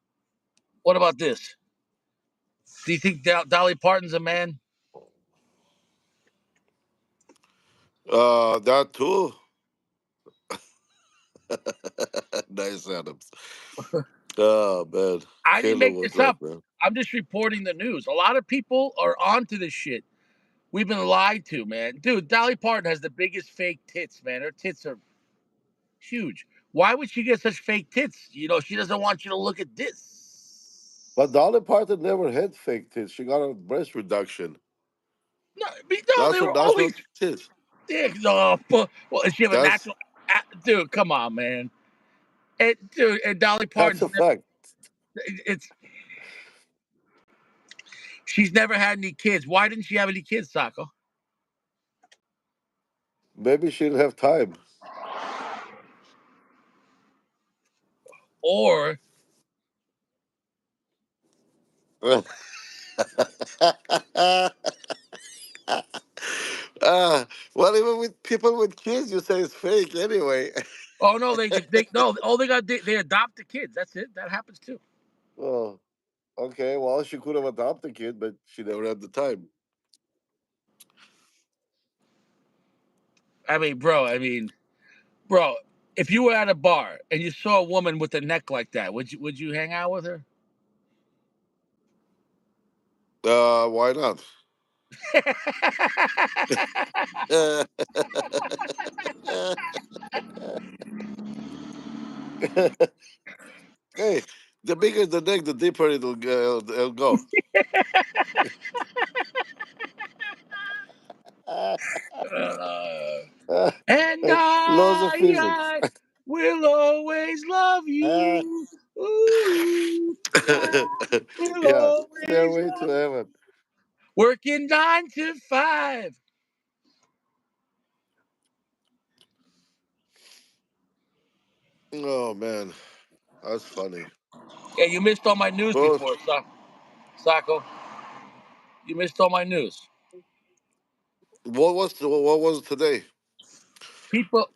What about this? Do you think Dolly Parton's a man? That too. Nice, Adams. Oh man, I didn't Caleb make was this right, up. man. I'm just reporting the news. A lot of people are onto this shit. We've been lied to, man. Dude, Dolly Parton has the biggest fake tits, man. Her tits are huge. Why would she get such fake tits? You know, she doesn't want you to look at this. But Dolly Parton never had fake tits. She got a breast reduction. No, no, That's they her were natural always tits. thick. No, well, does she have a That's natural? Dude, come on, man. And dude, and Dolly that's Parton's a fact. it's she's never had any kids. Why didn't she have any kids, Sako? Maybe she'll have time. Or Well, even with people with kids, you say it's fake anyway. oh no, they no, all they got they adopt the kids. That's it. That happens too. Oh, okay. Well, she could have adopted a kid, but she never had the time. Bro, if you were at a bar and you saw a woman with a neck like that, would you hang out with her? Why not? Hey, the bigger the neck, the deeper it'll go. Uh, and Laws of physics. I will always love you. Ooh, I will Yeah, always stairway to love you. heaven. Working 9 to 5. Oh man, that's funny. Yeah, you missed all my news Well, before, Sako. You missed all my news. what was today?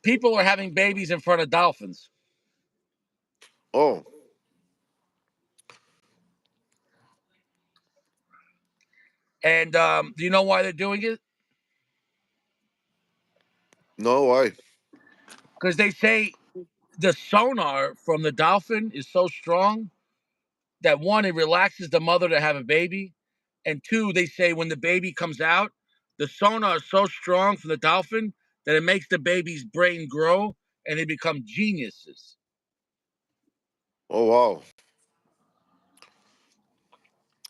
People are having babies in front of dolphins. Oh, And do you know why they're doing it? no, why? Because they say the sonar from the dolphin is so strong that one, it relaxes the mother to have a baby, and two, they say when the baby comes out, the sonar is so strong from the dolphin that it makes the baby's brain grow and they become geniuses. Oh wow.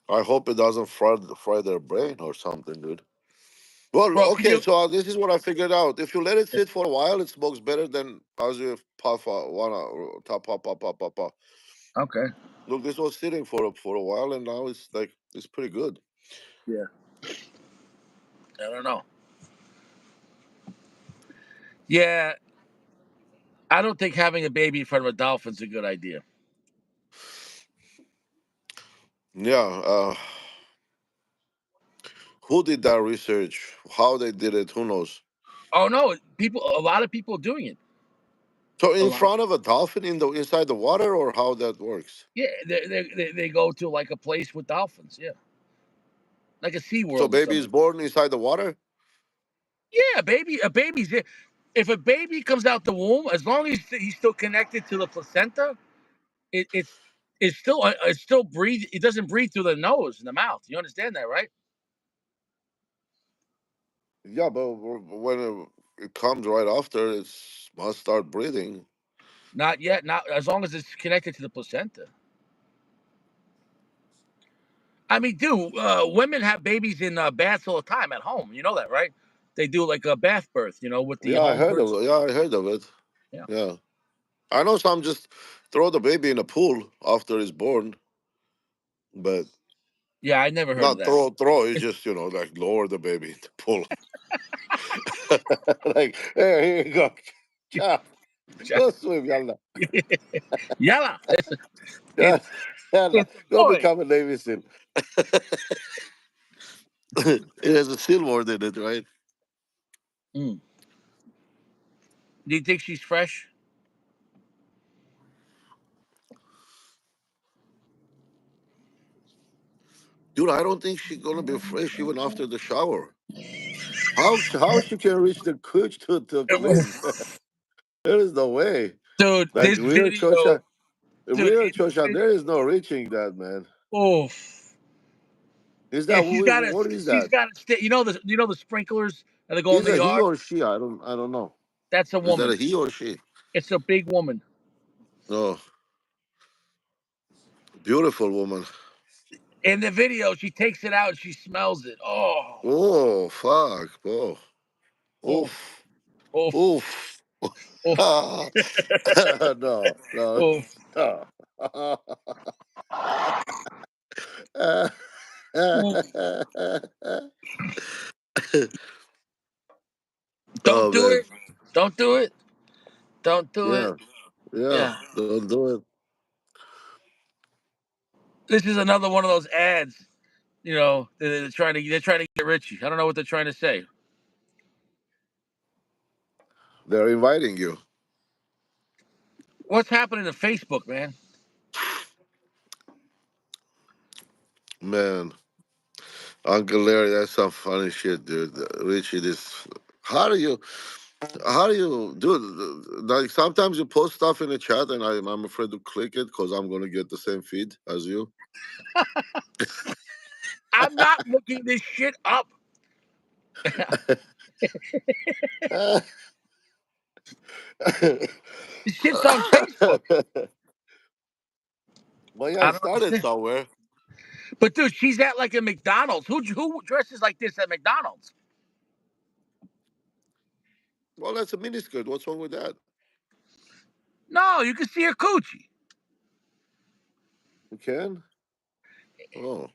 I hope it doesn't fry their brain or something, dude. Well, Bro, can okay, you? so this is what I figured out. If you let it sit for a while, it smokes better than as you puff one top pop pop pop pop pop. Okay. Look, this was sitting for a while, and now it's like it's pretty good. Yeah. I don't know. Yeah, I don't think having a baby in front of a dolphin's a good idea. Yeah. Who did that research? How they did it? Who knows? Oh no, a lot of people doing it. So A in lot. front of a dolphin in the inside the water, or how that works? Yeah, they go to like a place with dolphins. Yeah, like a Sea So World or baby is something. born inside the water. Yeah, a baby's there. If a baby comes out the womb, as long as he's still connected to the placenta, it, it's it's still breathe. It doesn't breathe through the nose and the mouth. You understand that, right? Yeah, but when it comes right after, it must start breathing. Not yet. Not as long as it's connected to the placenta. I mean, dude, women have babies in baths all the time at home. You know that, right? They do like a bath birth. You know, with the Yeah, I home heard of birth. it. Yeah, I heard of it. Yeah. Yeah, I know some just throw the baby in a pool after it's born, but Yeah, I never heard of not that. throw. It's just like lower the baby in the pool. Like, hey, here you go. Ciao. Go swim, yalla. Yalla, Yeah, it's yalla. it's a Go boy. become a Navy SEAL. It has a SEAL word in it, right? Mm. Do you think she's fresh? Dude, I don't think she's gonna be fresh even after the shower. How she can reach the couch to clean? There is no way. Dude, Like this real video, Chosha, dude, real in the Chosha, there video, is no reaching that, man. oh, Is yeah, that what is she's that? got to stay. You know the sprinklers that go in Is the a he yard. or she? I don't know. That's a Is that a woman. he or she? It's a big woman. Oh, beautiful woman. In the video, she takes it out and she smells it. Oh, Oh, fuck. Oh, oh, oof, oh, oof. oh, No, no, oh. no. Don't Oh do man, it. Don't do it. Don't do it. yeah, yeah. Yeah. Don't do it. This is another one of those ads. You know, they're trying to get Richie. I don't know what they're trying to say. They're inviting you, What's happening to Facebook, man? man. Uncle Larry, that's some funny shit, dude. Richie, this. How do you? How do you do it? Like sometimes you post stuff in the chat, and I'm afraid to click it because I'm gonna get the same feed as you. I'm not looking this shit up. This shit's on Facebook. Well, yeah, I it don't started understand. somewhere. But dude, she's at like a McDonald's. Who dresses like this at McDonald's? Well, that's a miniskirt. What's wrong with that? No, you can see her coochie. You can. Oh,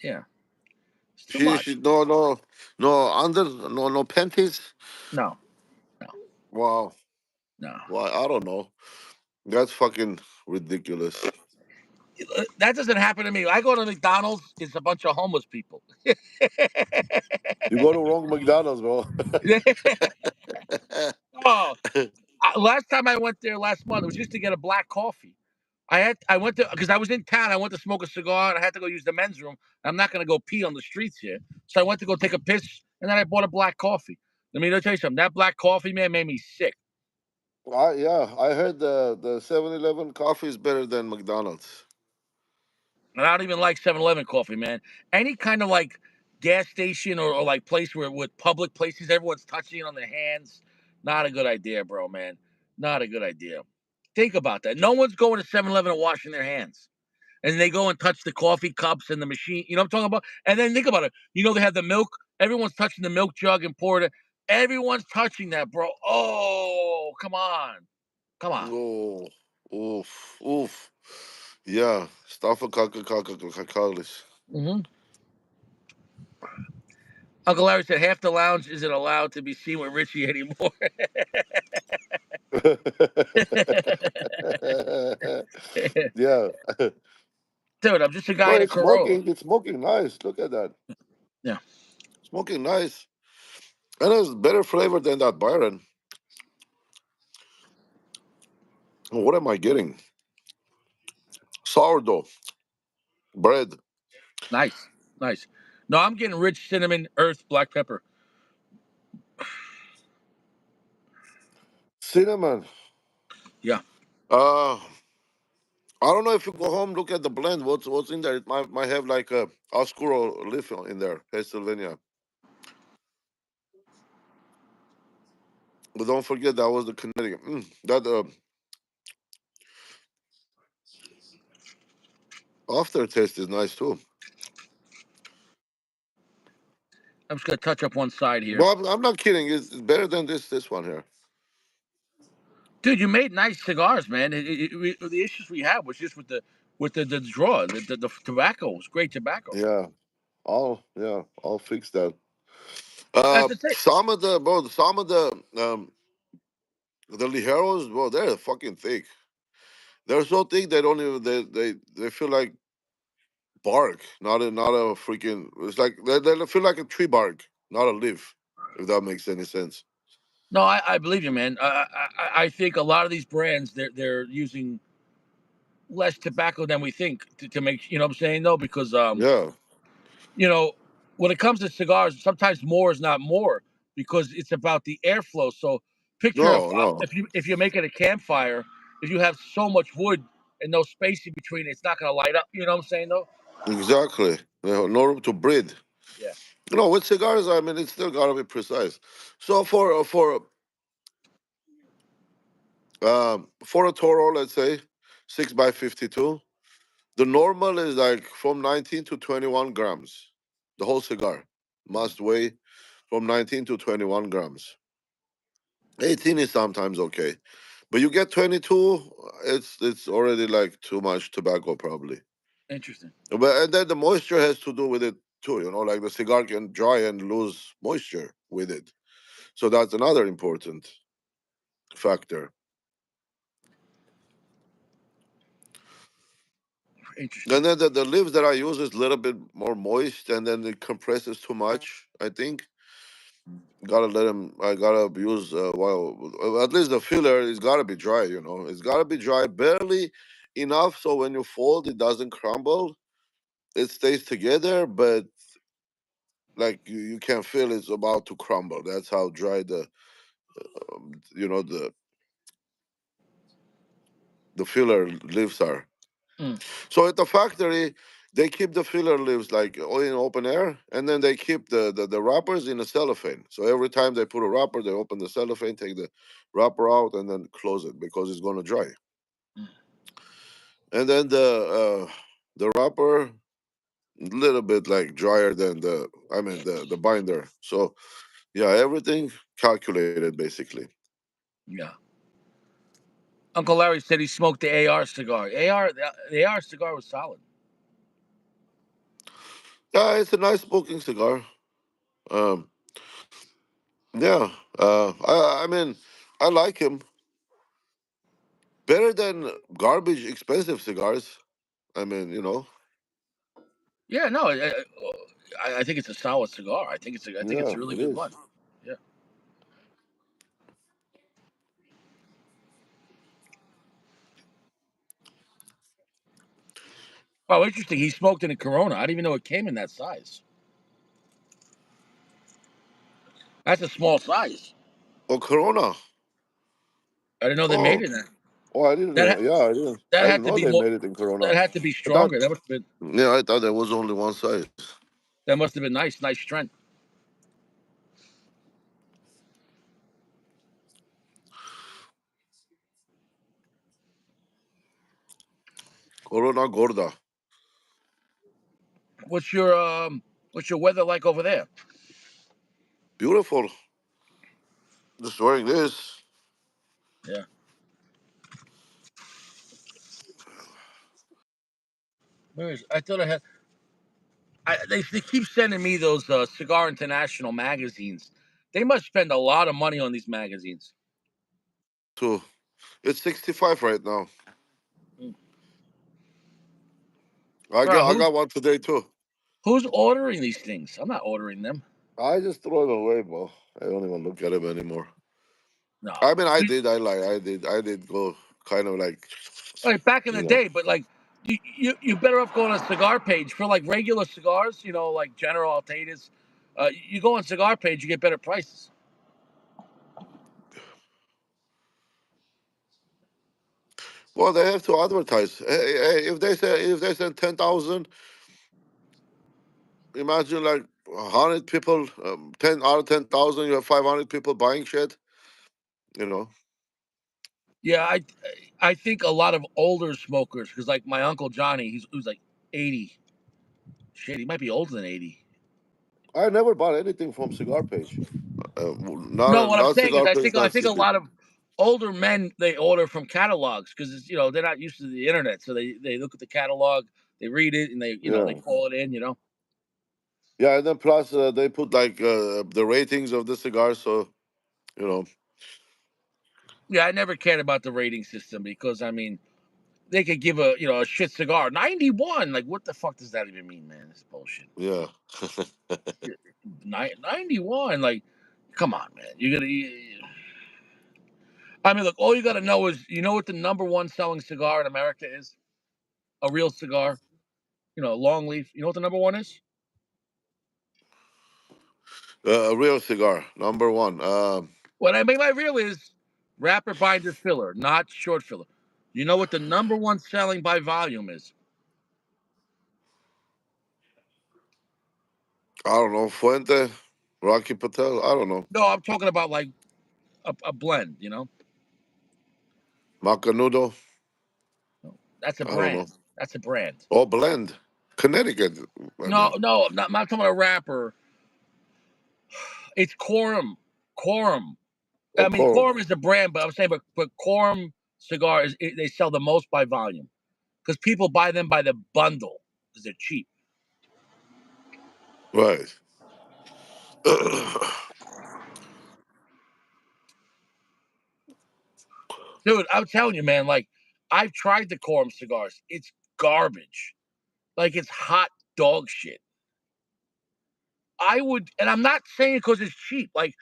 Yeah, it's too much. she no under no panties. No, no, Wow. no. Well, I don't know. That's fucking ridiculous. That doesn't happen to me. I go to McDonald's. It's a bunch of homeless people. You go to wrong McDonald's, bro. Oh, last time I went there last month, it was just to get a black coffee. I went to because I was in town. I went to smoke a cigar and I had to go use the men's room. I'm not going to go pee on the streets here, so I went to go take a piss and then I bought a black coffee. Let me tell you something. That black coffee, man, made me sick. Yeah, I heard the 7-Eleven coffee is better than McDonald's. And I don't even like 7-Eleven coffee, man. Any kind of like gas station or like place where with public places, everyone's touching it on their hands. Not a good idea, bro, man. Not a good idea. Think about that. No one's going to 7-Eleven and washing their hands. And they go and touch the coffee cups and the machine. You know what I'm talking about? And then think about it. You know, they have the milk. Everyone's touching the milk jug and pour it. Everyone's touching that, bro. Oh, come on. Come on. Oh, oof, oof. Yeah, Staffelkalis. Mm-hmm. Uncle Larry said half the lounge isn't allowed to be seen with Richie anymore. Yeah. Dude, I'm just a guy No, in a it's Corolla. smoking. It's smoking nice. Look at that. Yeah. Smoking nice. And it's better flavor than that Byron. What am I getting? Sourdough bread. Nice. Nice. No, I'm getting rich cinnamon, earth, black pepper. Cinnamon. Yeah. Uh I don't know if you go home, look at the blend. What's in there? It might have like a Oscuro leaf in there, Pennsylvania. But don't forget that was the Connecticut. That aftertaste is nice too. I'm just going to touch up one side here. Well, I'm not kidding. It's better than this one here. Dude, you made nice cigars, man. The issues we had was just with the draw. The tobacco was great tobacco. Yeah, I'll fix that. That's the thing. Some of the ligeros, bro, they're fucking thick. They're so thick they don't even they feel like bark, not a freaking. It's like they feel like a tree bark, not a leaf. If that makes any sense. No, I believe you, man. I think a lot of these brands they're using less tobacco than we think to make. You know what I'm saying? Though, because Yeah. you know, when it comes to cigars, sometimes more is not more because it's about the airflow. So picture No, no, if you're making a campfire, if you have so much wood and no space in between, it's not going to light up. You know what I'm saying, though? exactly. No room to breathe. Yeah. With cigars, I mean, it's still gotta be precise. So for a Toro, let's say 6 by 52, the normal is like from 19 to 21 grams. The whole cigar must weigh from 19 to 21 grams. 18 is sometimes okay, but you get 22, it's already like too much tobacco probably. Interesting. But and then the moisture has to do with it too. Like the cigar can dry and lose moisture with it. So that's another important factor. Interesting. And then the leaves that I use is a little bit more moist, and then it compresses too much. I think gotta let them. I gotta use at least the filler is gotta be dry. It's gotta be dry, barely enough so when you fold, it doesn't crumble. It stays together, but like you can feel it's about to crumble. That's how dry um, you know the the filler leaves are. Mm. So at the factory, they keep the filler leaves like in open air, and then they keep the wrappers in a cellophane. So every time they put a wrapper, they open the cellophane, take the wrapper out, and then close it because it's gonna dry. Mm. And then the wrapper a little bit like drier than the binder. So yeah, everything calculated basically. Yeah. Uncle Larry said he smoked the AR cigar. The AR cigar was solid. Yeah, it's a nice smoking cigar. Um, yeah, I mean, I like him better than garbage expensive cigars. I mean, Yeah, no, I think it's a solid cigar. I think it's yeah, a really it good is. one. Yeah. Oh, interesting. He smoked in a Corona. I didn't even know it came in that size. That's a small size. Oh, Corona. I didn't know they made Oh, it in that. oh, I didn't. That ha- Yeah, I didn't. that I had didn't to know be they more. made it in That Corona. had to be I thought. stronger. Yeah, I thought there was only one size. That must have been nice. Nice strength. Corona Gorda. What's your what's your weather like over there? Beautiful. Just wearing this. Yeah. Where is? I thought I had. They keep sending me those Cigar International magazines. They must spend a lot of money on these magazines. Too. It's 65 right now. Mm. I Bro, got I got one today too. who's ordering these things? I'm not ordering them. I just throw it away, bro. I don't even look at them anymore. No. I mean, I did go kind of like, Like back in you the know. day, but like you better off going on a cigar page for like regular cigars, like General Altadas. You go on cigar page, you get better prices. Well, they have to advertise. Hey, if they send 10,000, imagine like 100 people, 10 out of 10,000, you have 500 people buying shit. You know. Yeah, I think a lot of older smokers, because like my uncle Johnny, who's like 80. Shit, he might be older than 80. I never bought anything from Cigar Page. No, Not what I'm not saying is Cigar I Page, think I not think a CP. lot of older men they order from catalogs because they're not used to the internet, so they look at the catalog, they read it, and they Yeah, call it in. yeah, and then plus they put like the ratings of the cigars, so you know. Yeah, I never cared about the rating system because I mean they could give a shit cigar 91. Like what the fuck does that even mean, man? It's bullshit. Yeah. 91, like come on, man. I mean, look, all you got to know is what the number one selling cigar in America is? A real cigar, long leaf. You know what the number one is? A real cigar, number one. What I make my real is wrapper binder filler, not short filler. You know what the number one selling by volume is? I don't know, Fuente, Rocky Patel. I don't know, No, I'm talking about like a blend, you know? Macanudo. That's a I don't brand. know. That's a brand. Oh, blend, Connecticut. I No, mean, no, I'm not talking about a wrapper. It's Quorum. Quorum. oh, I mean, Corum. Quorum is the brand, but I'm saying, but Quorum cigars, they sell the most by volume because people buy them by the bundle because they're cheap. Right. Dude, I'm telling you, man, like, I've tried the Quorum cigars. It's garbage. Like, it's hot dog shit. I would, and I'm not saying it because it's cheap. Like,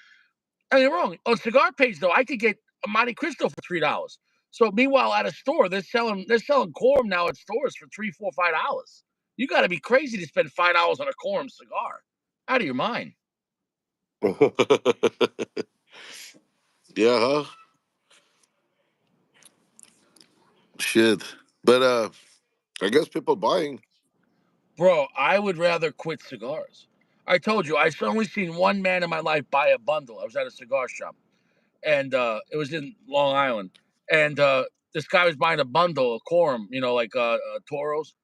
I mean, wrong. On Cigar Page, though, I could get a Monte Cristo for $3. So meanwhile, at a store, they're selling Quorum now at stores for $3, $4, $5. You got to be crazy to spend $5 on a Quorum cigar. Out of your mind. Yeah, huh? Shit. But I guess people buying. Bro, I would rather quit cigars. I told you, I've only seen one man in my life buy a bundle. I was at a cigar shop, and it was in Long Island. And this guy was buying a bundle of Quorum, like Toros,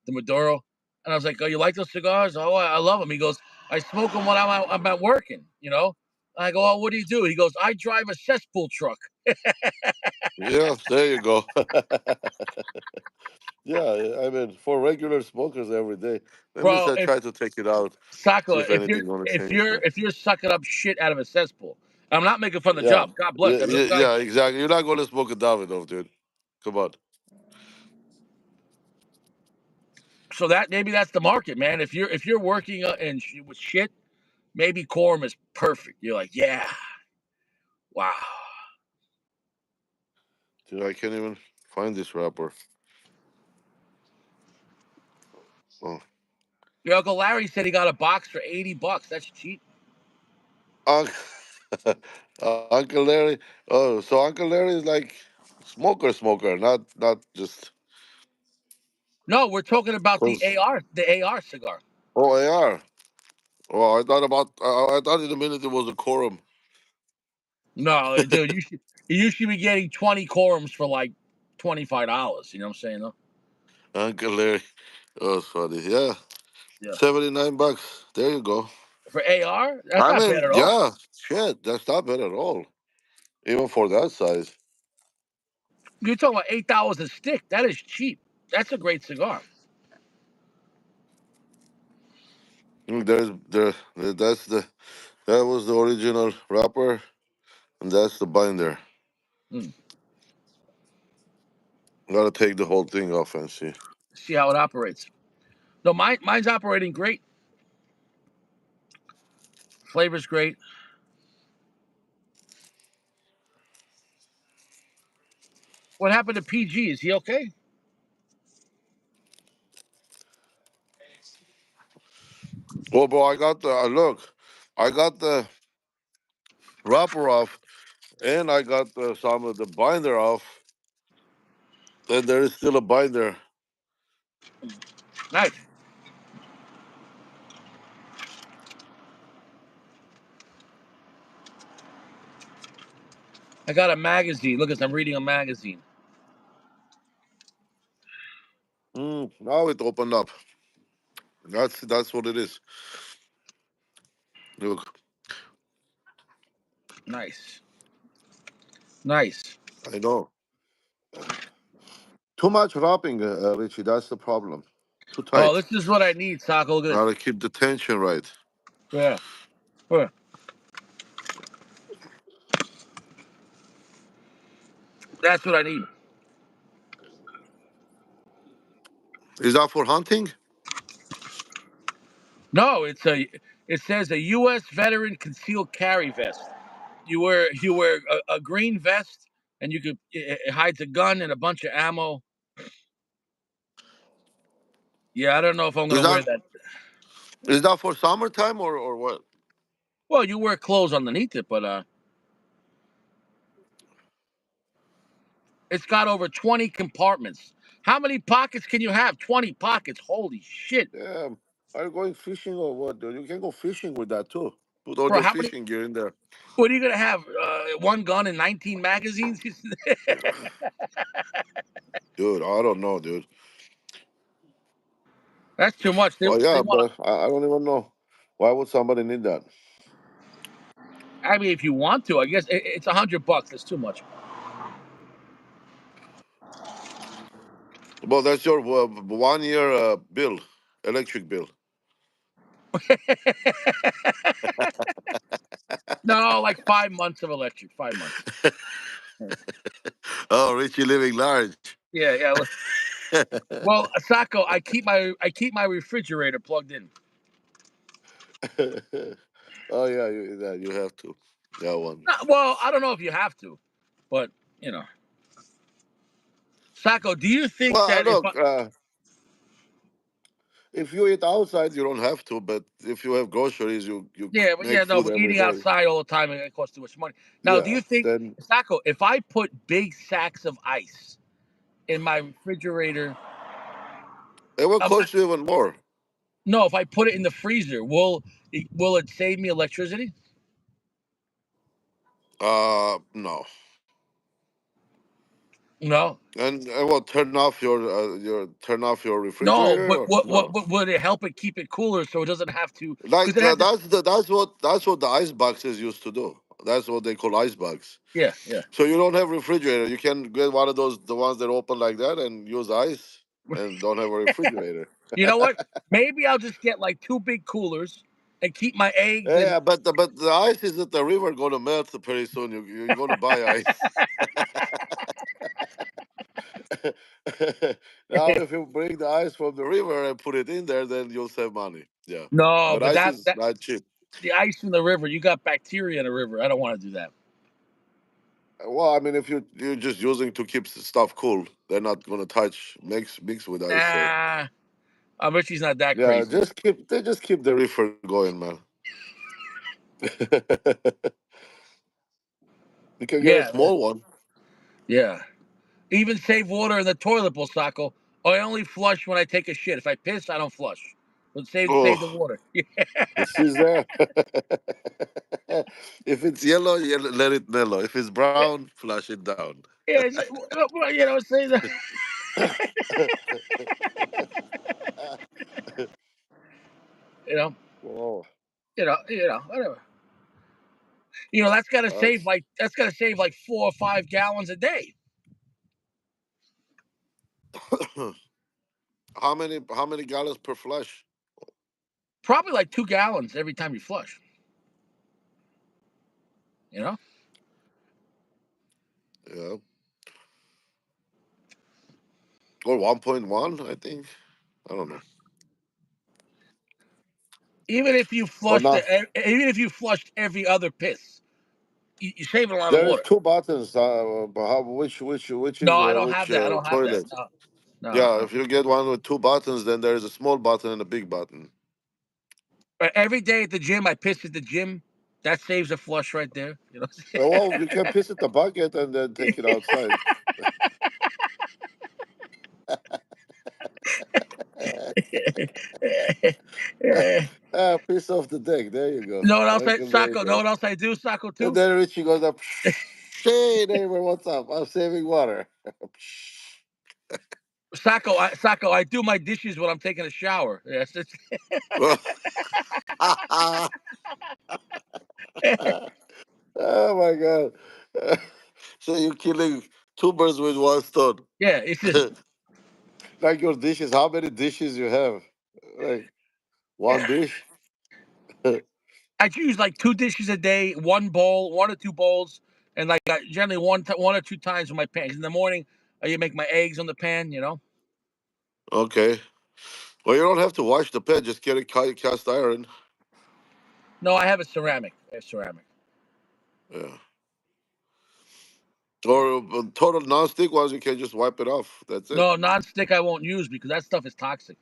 the Maduro. And I was like, "Oh, you like those cigars? Oh, I love them." He goes, "I smoke them when I'm at working." And I go, "Oh, what do you do?" He goes, "I drive a cesspool truck." Yeah, there you go. Yeah, I mean, for regular smokers every day. Let me Bro, if try to take it out, see Saka, if anything gonna change there. if you're sucking up shit out of a cesspool, I'm not making fun of the Yeah, job. God bless. yeah, I mean, yeah, those guys. yeah, exactly. You're not gonna smoke a Davidoff, dude. Come on. So that maybe that's the market, man. If you're working with shit, maybe Quorum is perfect. You're like, yeah, wow. Dude, I can't even find this wrapper. Oh. Your Uncle Larry said he got a box for $80. That's cheap. Unc- Uncle Larry. Oh, so Uncle Larry is like smoker, not just No, we're talking about the cause. AR cigar. Oh, AR. Oh, I thought in a minute it was a quorum. No, dude, you should be getting 20 Quorums for like $25. You know what I'm saying? Though? Uncle Larry. Oh, it's funny. Yeah, Yeah. $79. There you go. For AR, that's I not bad mean, at all. yeah, shit, that's not bad at all, even for that size. You're talking about $8 a stick. That is cheap. That's a great cigar. That's that was the original wrapper, and that's the binder. Mm. Gotta take the whole thing off and see. See how it operates. No, mine's operating great. Flavor's great. What happened to PG? Is he okay? Well, bro, I got the look. I got the wrapper off, and I got some of the binder off. And there is still a binder. Nice. I got a magazine. Look, I'm reading a magazine. Now it opened up. That's what it is. Look, Nice. Nice. I know. Too much wrapping, Richie. That's the problem. Too Oh, tight. this is what I need, Sako. Look at this. Gotta keep the tension right. Yeah. Yeah. That's what I need. Is that for hunting? No, it says a U.S. veteran concealed carry vest. You wear a green vest, and it hides a gun and a bunch of ammo. Yeah, I don't know if I'm Is gonna wear that that. is that for summertime or what? Well, you wear clothes underneath it, but it's got over 20 compartments. How many pockets can you have? 20 pockets. Holy shit. Yeah. Are you going fishing or what, dude? You can go fishing with that too. Put all Bro, your how many? fishing gear in there. What are you going to have? One gun and 19 magazines? Dude, I don't know, dude. That's too much. They, Well, they yeah, want but I don't even know. Why would somebody need that? I mean, if you want to, I guess it's $100. That's too much. Well, that's your 1 year bill, electric bill. No, like 5 months of electric. 5 months. Oh, Richie living large. Yeah, yeah. Well, Sacco, I keep my refrigerator plugged in. Oh yeah, you have to. That one. Well, I don't know if you have to, but you know, Sacco, do you think Well, that if I, look, if you eat outside, you don't have to. But if you have groceries, you yeah, but make yeah, no, food but every eating day. outside all the time it costs too much money. Now, do Yeah, you think, then Sacco, if I put big sacks of ice in my refrigerator, it will um, cost you even more. no, if I put it in the freezer, will it save me electricity? No, No, and it will turn off your no, refrigerator. but Or, what no, would it help it keep it cooler so it doesn't have to? Because like it had to. that's what the ice boxes used to do. That's what they call ice box. Yeah, yeah. So you don't have refrigerator. You can get one of those, the ones that open like that, and use ice, and don't have a refrigerator. You know what? Maybe I'll just get like two big coolers and keep my eggs and Yeah, but the ice is at the river going to melt pretty soon. You're going to buy ice. Now, if you bring the ice from the river and put it in there, then you'll save money. Yeah, no, but but ice that is that not cheap. the ice in the river. You got bacteria in the river. I don't want to do that. Well, I mean, if you're just using to keep stuff cool, they're not going to touch mix with ice. So Nah, I bet she's not that yeah, crazy. just keep the river going, man. You can get a Yeah, small one. yeah. Even save water in the toilet, Bolsaco. I only flush when I take a shit. If I piss, I don't flush. But save the Oh, water. she's there. If it's yellow, let it mellow. If it's brown, flush it down. Yeah, say that. You know, Oh, whatever. That's got to save that's like 4 or 5 gallons a day. how many gallons per flush? Probably like 2 gallons every time you flush. You know, Yeah, or 1.1, I think. I don't know. even if you But flushed, now even if you flushed every other piss, you're saving a lot of there is water. two buttons. But which No, is I don't have which that. I don't have that. toilet? No, no. Yeah, if you get one with two buttons, then there is a small button and a big button. Every day at the gym, I piss at the gym. That saves a flush right there. Well, you can piss at the bucket and then take it outside. Piss off the deck. There you go. Know what else There you Sacco? Know go. what else I do, Sacco And too? then Richie goes up. Hey neighbor, what's up? I'm saving water. Sacco, I do my dishes when I'm taking a shower. Yes, Oh my god! So you're killing two birds with one stone. yeah. It's just Like your dishes. How many dishes you have? Like one yeah. dish? I use like two dishes a day, one bowl, 1 or 2 bowls, and like generally one or two times with my pans. In the morning, I make my eggs on the pan. Okay. Well, you don't have to wash the pan. Just get a cast iron. No, I have a ceramic. I have ceramic. Yeah. Yeah. Or total non-stick ones, you can just wipe it off. That's it. No, non-stick I won't use because that stuff is toxic.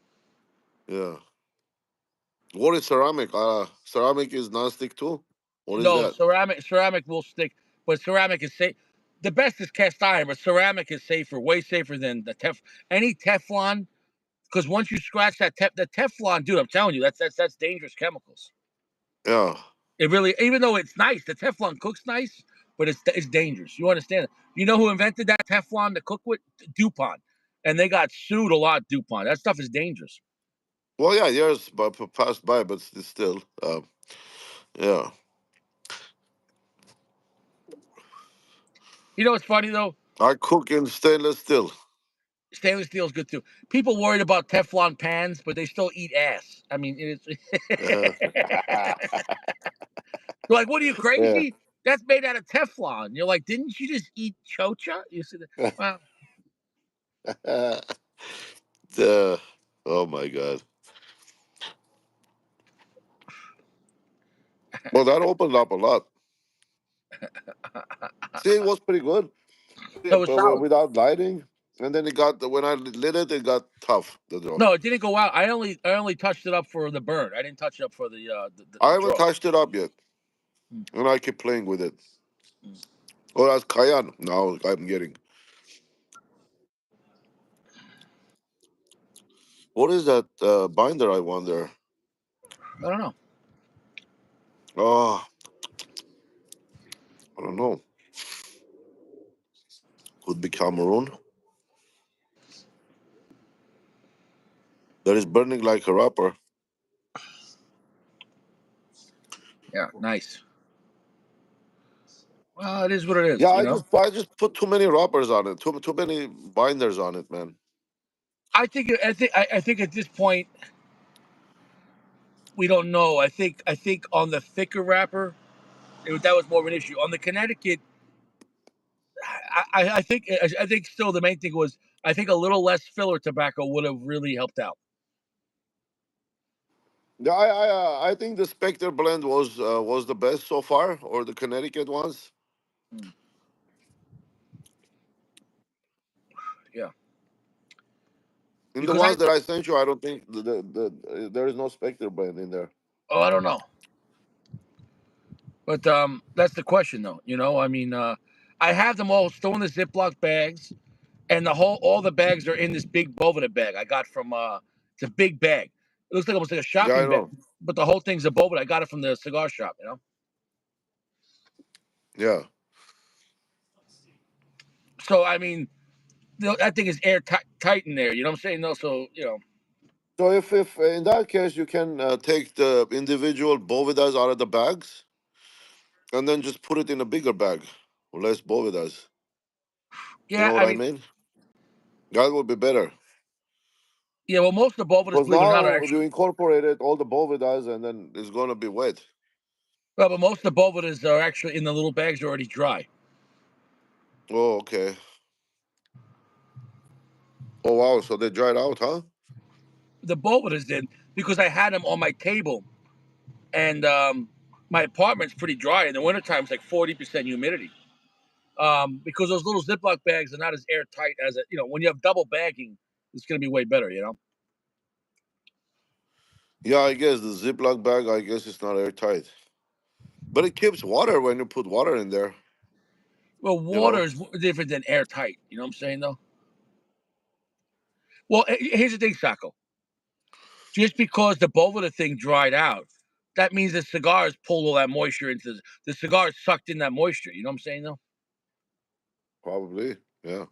Yeah. What is ceramic? Ceramic is non-stick too. What is No, that? ceramic will stick, but ceramic is safe. The best is cast iron, but ceramic is safer, way safer than the any Teflon. Because once you scratch the Teflon, dude, I'm telling you, that's dangerous chemicals. Yeah. It really, even though it's nice, the Teflon cooks nice, but it's dangerous. You understand it? You know who invented that Teflon to cook with? DuPont, and they got sued a lot. DuPont. That stuff is dangerous. Well, yeah, years passed by, but still, yeah. You know what's funny though? I cook in stainless steel. Stainless steel is good too. People worried about Teflon pans, but they still eat ass. I mean, it's like, what are you Yeah. crazy? That's made out of Teflon. You're like, didn't you just eat chocha? You said, well, Oh my god. Well, that opened up a lot. See, it was pretty good. that was solid. Without lighting, and then it got when I lit it, it got tough. The drum. No, it didn't go out. I only touched it up for the burn. I didn't touch it up for I the haven't draw. touched it up yet, Mm, and I keep playing with it. mm. Oh, that's Cayenne. Now I'm getting. What is that binder? I wonder. I don't know. Oh, I don't know. Could be Cameroon. That is burning like a rapper. Yeah, nice. Well, it is what it Yeah, is. I just put too many wrappers on it. Too many binders on it, man. I think at this point we don't know. I think on the thicker wrapper, that was more of an issue. On the Connecticut, I think still the main thing was I think a little less filler tobacco would have really helped out. Yeah, I think the Spectre blend was the best so far, or the Connecticut ones. Mm, yeah, In the because I ones that I sent you, I don't think there is no Spectre blend in there. I don't know, but that's the question though. I mean, I have them all still in the Ziploc bags, and all the bags are in this big Bovida bag I got from it's a big bag. It looks like almost like a Yeah, I shopping bag, know. but the whole thing's a Bovida. I got it from the cigar shop. Yeah. So I mean, that thing is air tight in there. You know what I'm saying? No, so So if in that case you can take the individual bovidas out of the bags and then just put it in a bigger bag, less bovidas. You yeah. know what I I mean, mean? That would be better. yeah. Well, most of the Bovidas, Because believe it or not, are now you actually. incorporated all the bovidas and then it's gonna be wet. Well, but most of the Bovidas are actually in the little bags already dry. Oh, okay. Oh wow, so they dried out, huh? The Bovidas did because I had them on my table, and my apartment's pretty dry. In the wintertime, it's like 40% humidity. Because those little Ziploc bags are not as airtight as when you have double bagging, it's going to be way better. Yeah, I guess the Ziploc bag, I guess it's not airtight. But it keeps water when you put water in there, Well, you water know? is different than airtight. You know what I'm saying, though? Well, here's the thing, Sacco. Just because the Bovida thing dried out, that means the cigars pulled all that moisture into the cigar sucked in that moisture. You know what I'm saying, though? Probably. Yeah.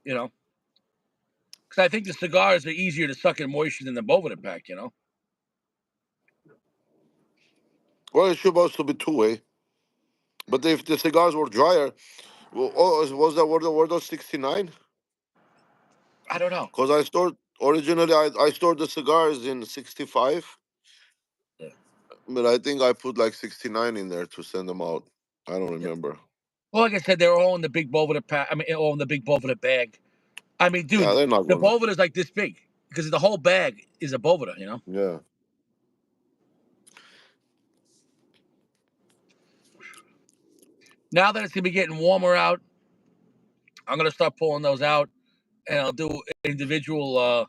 You know, because I think the cigars are easier to suck in moisture than the Bovida pack. Well, it's supposed to be two-way. But if the cigars were drier, well, oh, were those 69? I don't know. Because I stored originally I stored the cigars in 65, Yeah. but I think I put like 69 in there to send them out. I don't Yeah. remember. Well, like I said, they're all in the big Bovida pack. I mean, all in the big Bovida bag. I mean, Yeah, dude, they're not the gonna. Bovida is like this big because the whole bag is a Bovida. Yeah. Now that it's gonna be getting warmer out, I'm gonna start pulling those out, and I'll do individual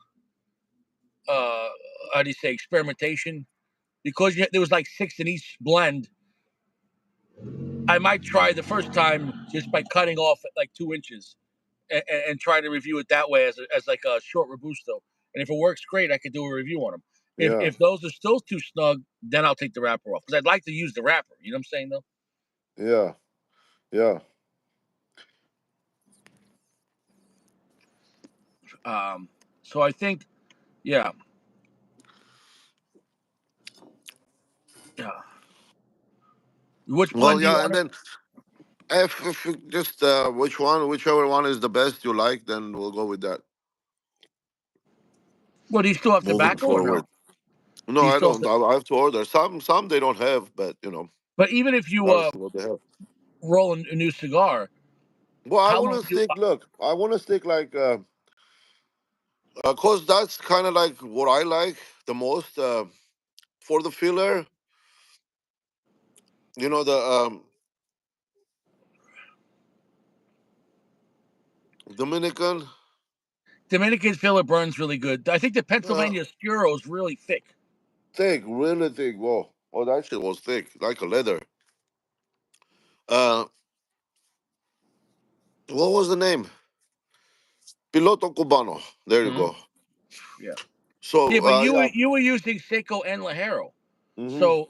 how do you say, experimentation, because there was like 6 in each blend. I might try the first time just by cutting off at like 2 inches and try to review it that way as like a short robusto. And if it works great, I could do a review on them. Yeah, If those are still too snug, then I'll take the wrapper off because I'd like to use the wrapper. You know what I'm saying though? yeah, yeah. So I think, yeah, yeah. Which Well, blend do you yeah, and want then if you just whichever one is the best you like, then we'll go with that. Well, do you still have Moving tobacco or no? forward. No, Do you I still don't. have I have to order some. They don't have, but but even if you gotta see what they have. roll a new cigar, Well, I how want long to do you? stick. Look, I want to stick like, cause that's kind of like what I like the most. For the filler, the Dominican. Dominican filler burns really good. I think the Uh, Pennsylvania Oscuro is really thick. Thick, really thick. Whoa, oh, that shit was thick, like a leather. Uh, what was the name? Piloto Cubano. There you Mhm. go. Yeah. Yeah, So, but yeah. you were using Seiko and Lajero, Mm-hmm. so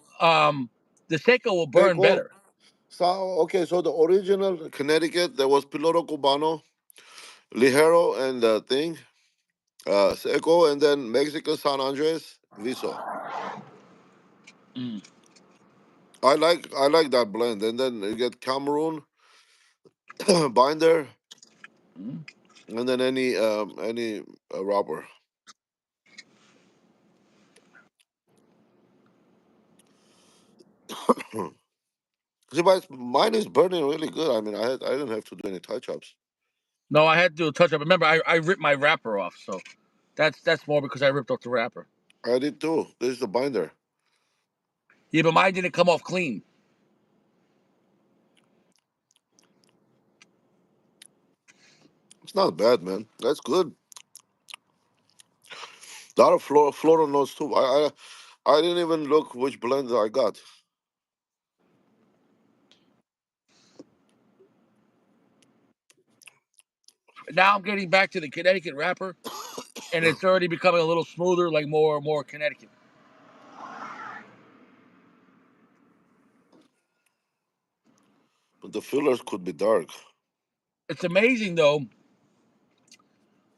the Seiko will burn Seiko. better. So, okay, so the original Connecticut, there was Piloto Cubano, Ligero, and thing, Seiko, and then Mexico, San Andres, Viso. Mm. I like that blend, and then you get Cameroon binder, Mm. and then any rubber. See, mine is burning really good. I mean, I didn't have to do any touch ups. No, I had to do a touch up. Remember, I ripped my wrapper off, so that's more because I ripped off the wrapper. I did too. This is the binder. Yeah, but mine didn't come off clean. It's not bad, man. That's good. A lot of floral notes too. I didn't even look which blend I got. Now I'm getting back to the Connecticut wrapper, and it's already becoming a little smoother, like more Connecticut. But the fillers could be dark. It's amazing though,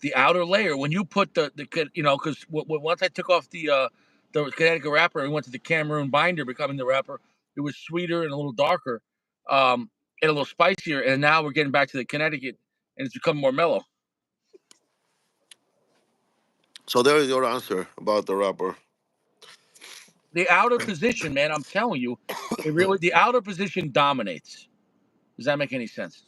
the outer layer when you put because once I took off the Connecticut wrapper and went to the Cameroon binder, becoming the wrapper, it was sweeter and a little darker, and a little spicier. And now we're getting back to the Connecticut, and it's become more mellow. So there is your answer about the wrapper. The outer position, man, I'm telling you, the outer position dominates. Does that make any sense?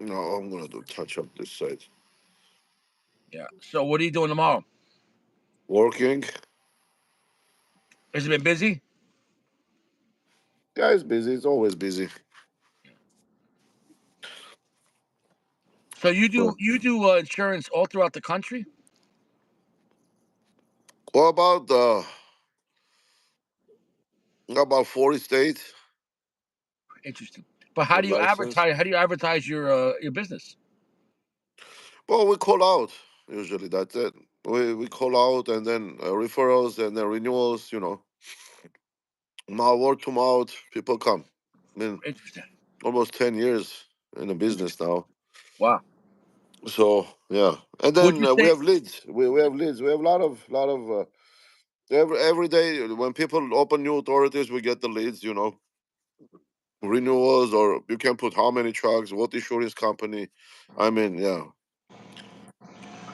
No, I'm gonna do touch up this side. Yeah. So what are you doing tomorrow? Working. Has it been busy? Yeah, it's busy. It's always busy. So you So, do insurance all throughout the country? what about 40 states Interesting. But how with do you license? advertise? How do you advertise your business? Well, we call out usually. That's it. We call out and then referrals and then renewals. Word to mouth. People come. I mean, Interesting. almost 10 years in the business Interesting. now. Wow. So yeah, and Would then you we say? have leads. We have leads. We have a lot of every day when people open new authorities, we get the leads. Renewals, or you can put how many trucks, what insurance company. I mean, yeah.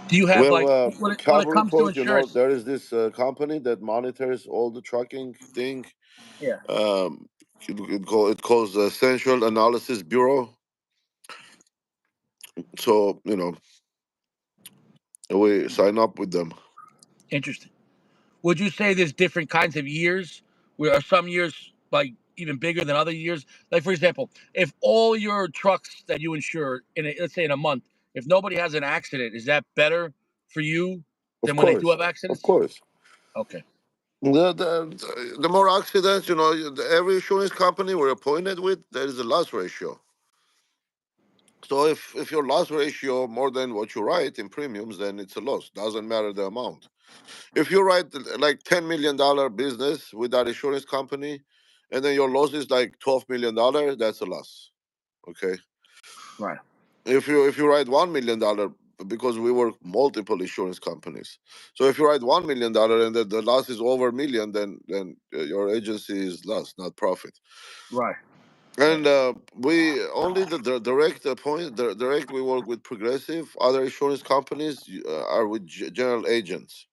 Do you We have have like when it Cavalry comes to Post. insurance? There is this company that monitors all the trucking thing. Yeah. Um, it calls Central Analysis Bureau. So we sign up with them. Interesting. Would you say there's different kinds of years? Where are some years like even bigger than other years? Like for example, if all your trucks that you insure let's say in a month, if nobody has an accident, is that better for you Of than when they do course, have of accidents? course. Okay. The more accidents, every insurance company we're appointed with, there is a loss ratio. So if your loss ratio more than what you write in premiums, then it's a loss. Doesn't matter the amount. If you write like $10 million business with that insurance company, and then your loss is like $12 million, that's a loss. Okay. Right. If you write $1 million, because we work multiple insurance companies, so if you write $1 million and the loss is over a million, then your agency is loss, not profit. Right. Right. And we only the direct point the direct we work with Progressive. Other insurance companies are with general agents.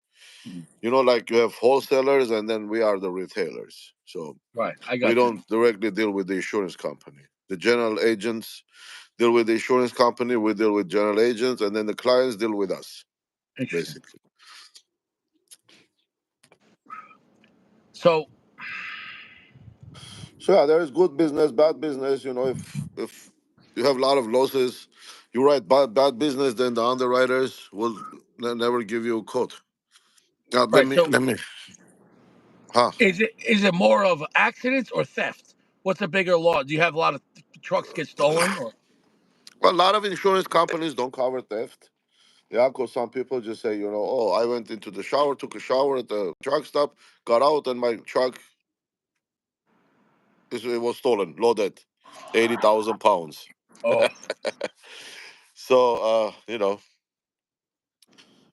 Mhm. Like you have wholesalers, and then we are the retailers. So Right. I we got you. don't directly deal with the insurance company. The general agents deal with the insurance company. We deal with general agents, and then the clients deal with us, Interesting. basically. So So yeah, there is good business, bad business. If you have a lot of losses, you write bad business, then the underwriters will never give you a quote. Now let right. me So let me huh. is it more of accidents or theft? What's a bigger law? Do you have a lot of trucks get stolen or? Well, a lot of insurance companies don't cover theft. Yeah, because some people just say, oh, I went into the shower, took a shower at the truck stop, got out, and my truck it was stolen, loaded, 80,000 pounds. Oh, So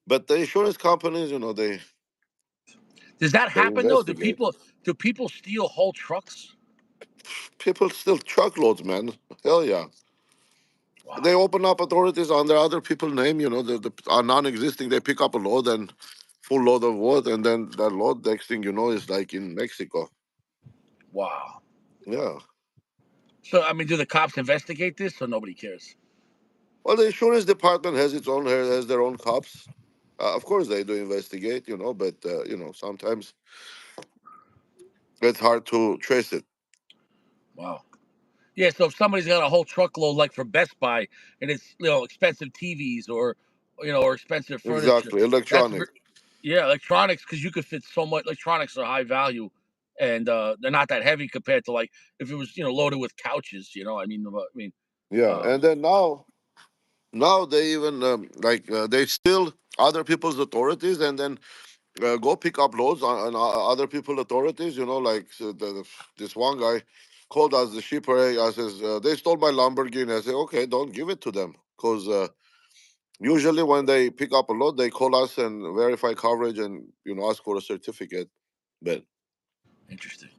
but the insurance companies, does that they happen though? Do investigate. people steal whole trucks? People still truckloads, man. Hell yeah. They Wow, open up authorities under other people's name, the are non-existing. They pick up a load and full load of wood, and then that load, next thing you know, is like in Mexico. wow. Yeah. So I mean, do the cops investigate this, so nobody cares? Well, the insurance department has their own cops. Of course, they do investigate, but sometimes it's hard to trace it. Wow. Yeah. So if somebody's got a whole truckload, like for Best Buy, and it's expensive TVs or expensive furniture, Exactly, that's electronic. yeah, electronics, because you could fit so much. Electronics are high value, and they're not that heavy compared to like if it was loaded with couches. Yeah, Um, and then now they even they steal other people's authorities, and then go pick up loads on other people authorities. This one guy called us the shipper. I says they stole my Lamborghini. I say, okay, don't give it to them, because usually when they pick up a load, they call us and verify coverage and ask for a certificate. But Interesting.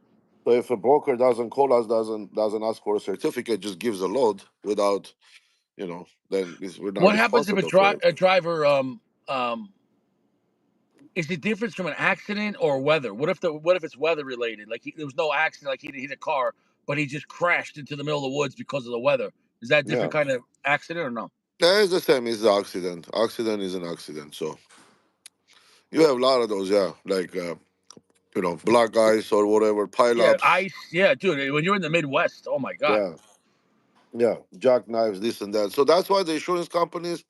so if a broker doesn't call us, doesn't ask for a certificate, just gives a load without, then we're not What happens if responsible for it. a driver is the difference from an accident or weather? What if it's weather related? Like there was no accident, like he hit a car, but he just crashed into the middle of the woods because of the weather. Is that a Yeah, different kind of accident or no? yeah, it's the same. It's the accident. Accident is an accident. So you have a lot of those. Yeah, like black guys or whatever, Yeah, pileups. ice. Yeah, dude. When you're in the Midwest, oh my god. Yeah, yeah, jackknives, this and that. So that's why the insurance companies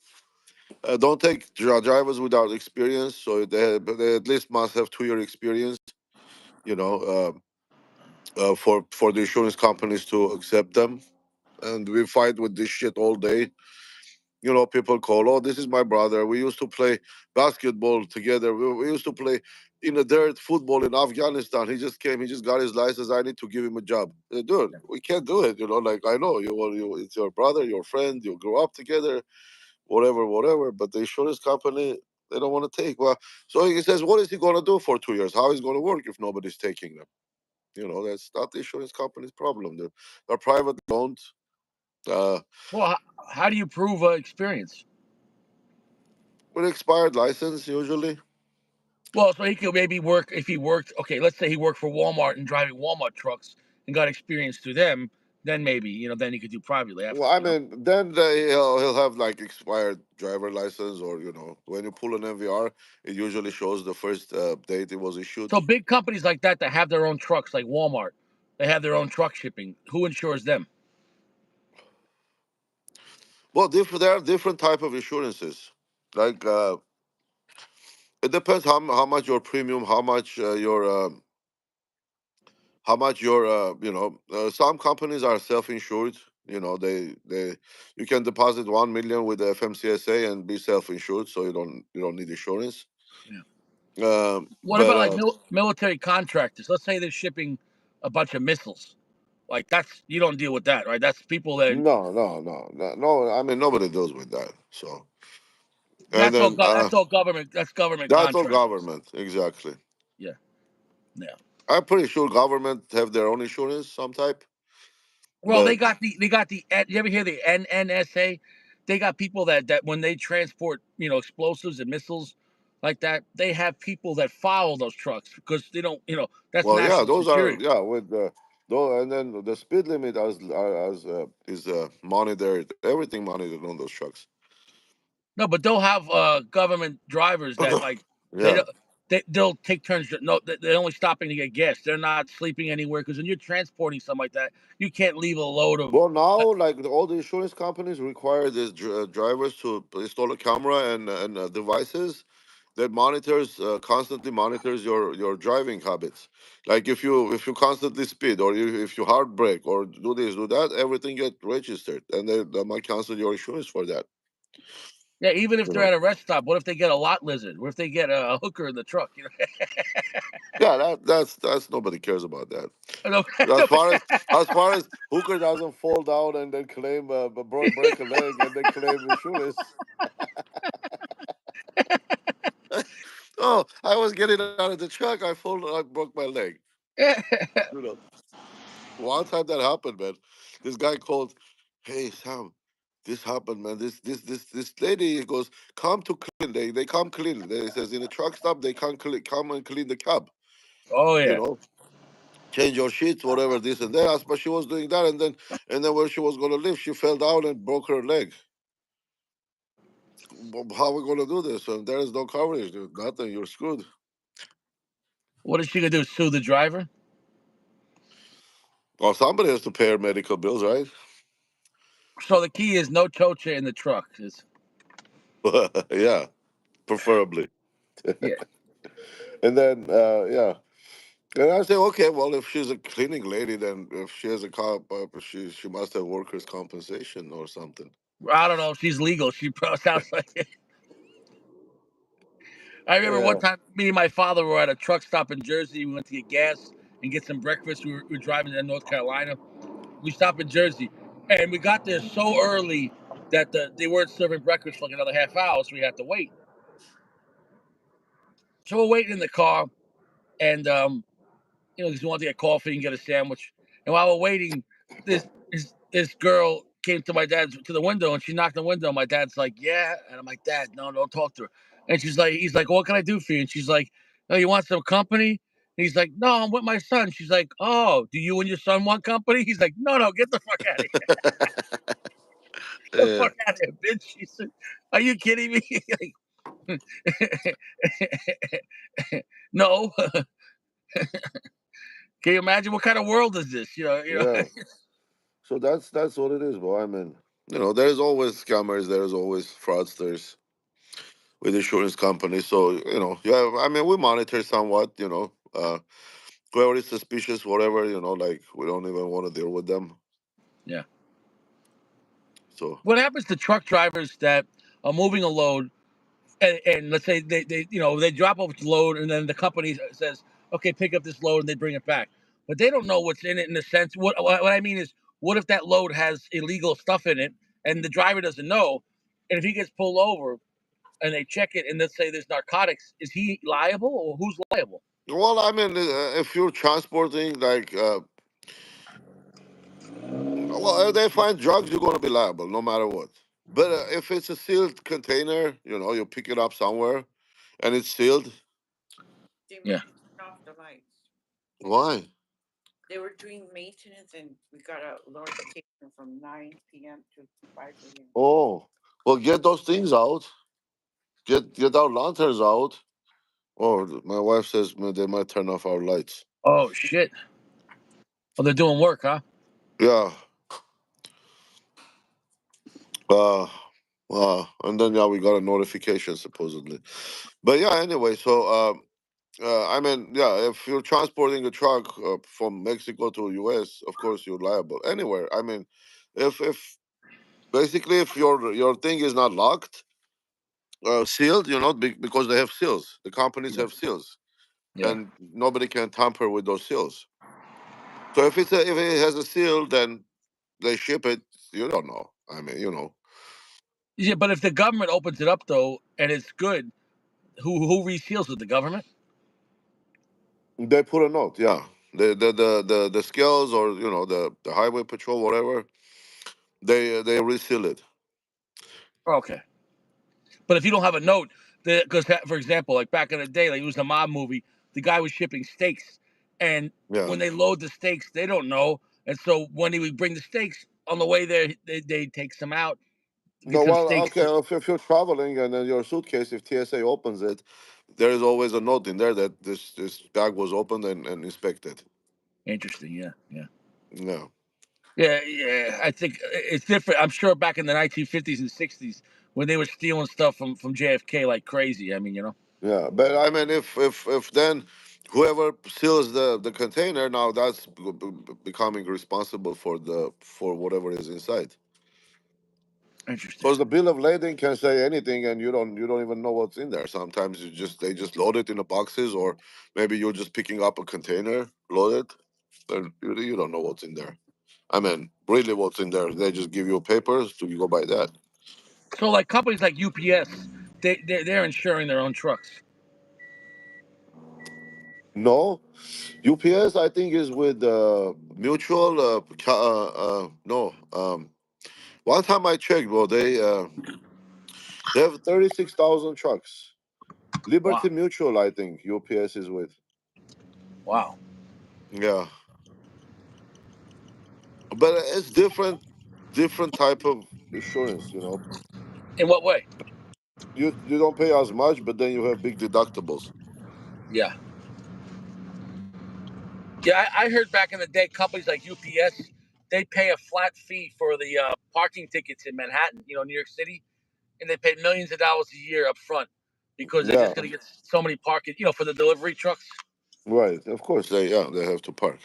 don't take drivers without experience. So they at least must have 2 year experience. You know, for the insurance companies to accept them. And we fight with this shit all day. People call, oh, this is my brother. We used to play basketball together. We used to play in the dirt football in Afghanistan. He just came. He just got his license. I need to give him a job. Dude, we can't do it. Like I know it's your brother, your friend. You grew up together, whatever, whatever. But the insurance company, they don't want to take. Well, so he says, what is he going to do for 2 years? How is it going to work if nobody's taking them? That's not the insurance company's problem. They're private owned. Uh, Well, how do you prove experience? with expired license usually. Well, so he could maybe work if he worked. Okay, let's say he worked for Walmart and driving Walmart trucks and got experience through them. Then maybe then he could do privately Well, after. I mean, then he'll have like expired driver license, or when you pull an MVR, it usually shows the first date it was issued. So big companies like that have their own trucks, like Walmart, they have their own truck shipping. Who insures them? Well, there are different type of insurances. Like it depends how much your premium, how much your some companies are self-insured. They you can deposit 1 million with the FMCSA and be self-insured, so you don't need insurance. Yeah. What But about like military contractors? Let's say they're shipping a bunch of missiles. Like that's you don't deal with that, right? That's people that no, no, no, no, no. I mean, nobody deals with that. So, and then that's all government. That's government that's all contractors. government, exactly. Yeah, yeah. I'm pretty sure government have their own insurance, some type. Well, But they got the. You ever hear the NNSA? They got people that when they transport explosives and missiles like that, they have people that follow those trucks because they don't that's well, yeah, national those are, security. yeah, with the though, and then the speed limit as is monitored, everything monitored on those trucks. No, but they'll have government drivers that like they Yeah. don't- they'll take turns. No, they're only stopping to get gas. They're not sleeping anywhere because when you're transporting something like that, you can't leave a load of. Well, now, like all the insurance companies require these drivers to install a camera and devices that monitors constantly monitors your driving habits. Like if you constantly speed, or if you hard brake or do this do that, everything get registered, and they might cancel your insurance for that. Yeah, even if You they're know. at a rest stop, what if they get a lot lizard? What if they get a hooker in the truck? Yeah, that's nobody cares about that. No, As no, far as Hooker doesn't fall down and then claim break a leg and then claim insurance. Oh, I was getting out of the truck. I broke my leg. You know, one time that happened, man. This guy called, "Hey Sam, this happened, man. This lady goes, come to clean. They come clean. They says in a truck stop they come and clean the cab. oh You yeah. know, change your sheets, whatever this and that." But she was doing that, and then when she was gonna leave, she fell down and broke her leg. How are we gonna do this? And there is no coverage, dude. Nothing. You're screwed. What is she gonna do? Sue the driver? Well, somebody has to pay her medical bills, right? So the key is no chocha in the truck. Yeah, preferably. Yeah. And then, yeah. And I say, okay, well, if she's a cleaning lady, then if she has a she must have workers' compensation or something. I don't know if she's legal. She probably sounds like it. I remember one Yeah. time me and my father were at a truck stop in Jersey. We went to get gas and get some breakfast. We were driving to North Carolina. We stopped in Jersey, and we got there so early that they weren't serving breakfast for like another half hour, so we had to wait. So we're waiting in the car, and because we wanted to get coffee and get a sandwich. And while we're waiting, this girl came to my dad's to the window and she knocked on the window. My dad's like, "Yeah," and I'm like, "Dad, no, don't talk to her." And he's like, "What can I do for you?" And she's like, "Oh, you want some company?" And he's like, "No, I'm with my son." She's like, "Oh, do you and your son want company?" He's like, "No, no, get the fuck out of here, get the Yeah. fuck out of here, bitch." She said, "Are you kidding me?" No. Can you imagine what kind of world is this? Yeah. So that's what it is, boy. I mean, there's always scammers, there's always fraudsters with insurance companies. So, yeah, I mean, we monitor somewhat, whoever is suspicious, whatever, like we don't even want to deal with them. Yeah. So, What happens to truck drivers that are moving a load and let's say they drop off the load and then the company says, okay, pick up this load and they bring it back. But they don't know what's in it in a sense. What I mean is, what if that load has illegal stuff in it and the driver doesn't know? And if he gets pulled over and they check it and let's say there's narcotics, is he liable or who's liable? well, I mean, if you're transporting, like, well, if they find drugs, you're going to be liable no matter what. But if it's a sealed container, you pick it up somewhere and it's sealed. Yeah. Why? Oh, well, get those things out. Get our lanterns out. Or my wife says they might turn off our lights. Oh shit. Oh, they're doing work, huh? Yeah. Uh, and then yeah, we got a notification supposedly. But yeah, anyway, so I mean, yeah, if you're transporting a truck from Mexico to U.S., of course you're liable. Anywhere, I mean, if basically if your thing is not locked, sealed, because they have seals. The companies Yeah. have seals, Yeah. and nobody can tamper with those seals. So if it has a seal, then they ship it. You don't know. I mean, Yeah, but if the government opens it up though and it's good, who reseals it? The government? they put a note. Yeah, the scales or the highway patrol, whatever, they reseal it. Okay. But if you don't have a note, because for example, like back in the day, like it was a mob movie, the guy was shipping steaks, and Yeah. when they load the steaks, they don't know, and so when he would bring the steaks on the way there, they take some out, get No, some well, steaks. okay. If you're traveling and then your suitcase, if TSA opens it, there is always a note in there that this bag was opened and inspected. Interesting. Yeah. Yeah. Yeah, Yeah. Yeah. I think it's different. I'm sure back in the 1950s and 60s when they were stealing stuff from JFK like crazy. I mean, yeah. But I mean, if then whoever seals the container now, that's becoming responsible for whatever is inside. interesting. Because the bill of lading can say anything, and you don't even know what's in there. Sometimes they just load it in the boxes, or maybe you're just picking up a container, load it, and you don't know what's in there. I mean, really, what's in there? They just give you papers, so you go by that. So like companies like UPS, they're insuring their own trucks. No, UPS I think is with Mutual. No. One time I checked, bro, they have 36,000 trucks. Wow. Liberty Mutual, I think UPS is with. Wow. Yeah, but it's different type of insurance. In what way? You don't pay as much, but then you have big deductibles. Yeah. Yeah, I heard back in the day, companies like UPS, they pay a flat fee for the parking tickets in Manhattan, New York City, and they pay millions of dollars a year up front because they're Yeah, just going to get so many parking, for the delivery trucks. right. Of course, they have to park.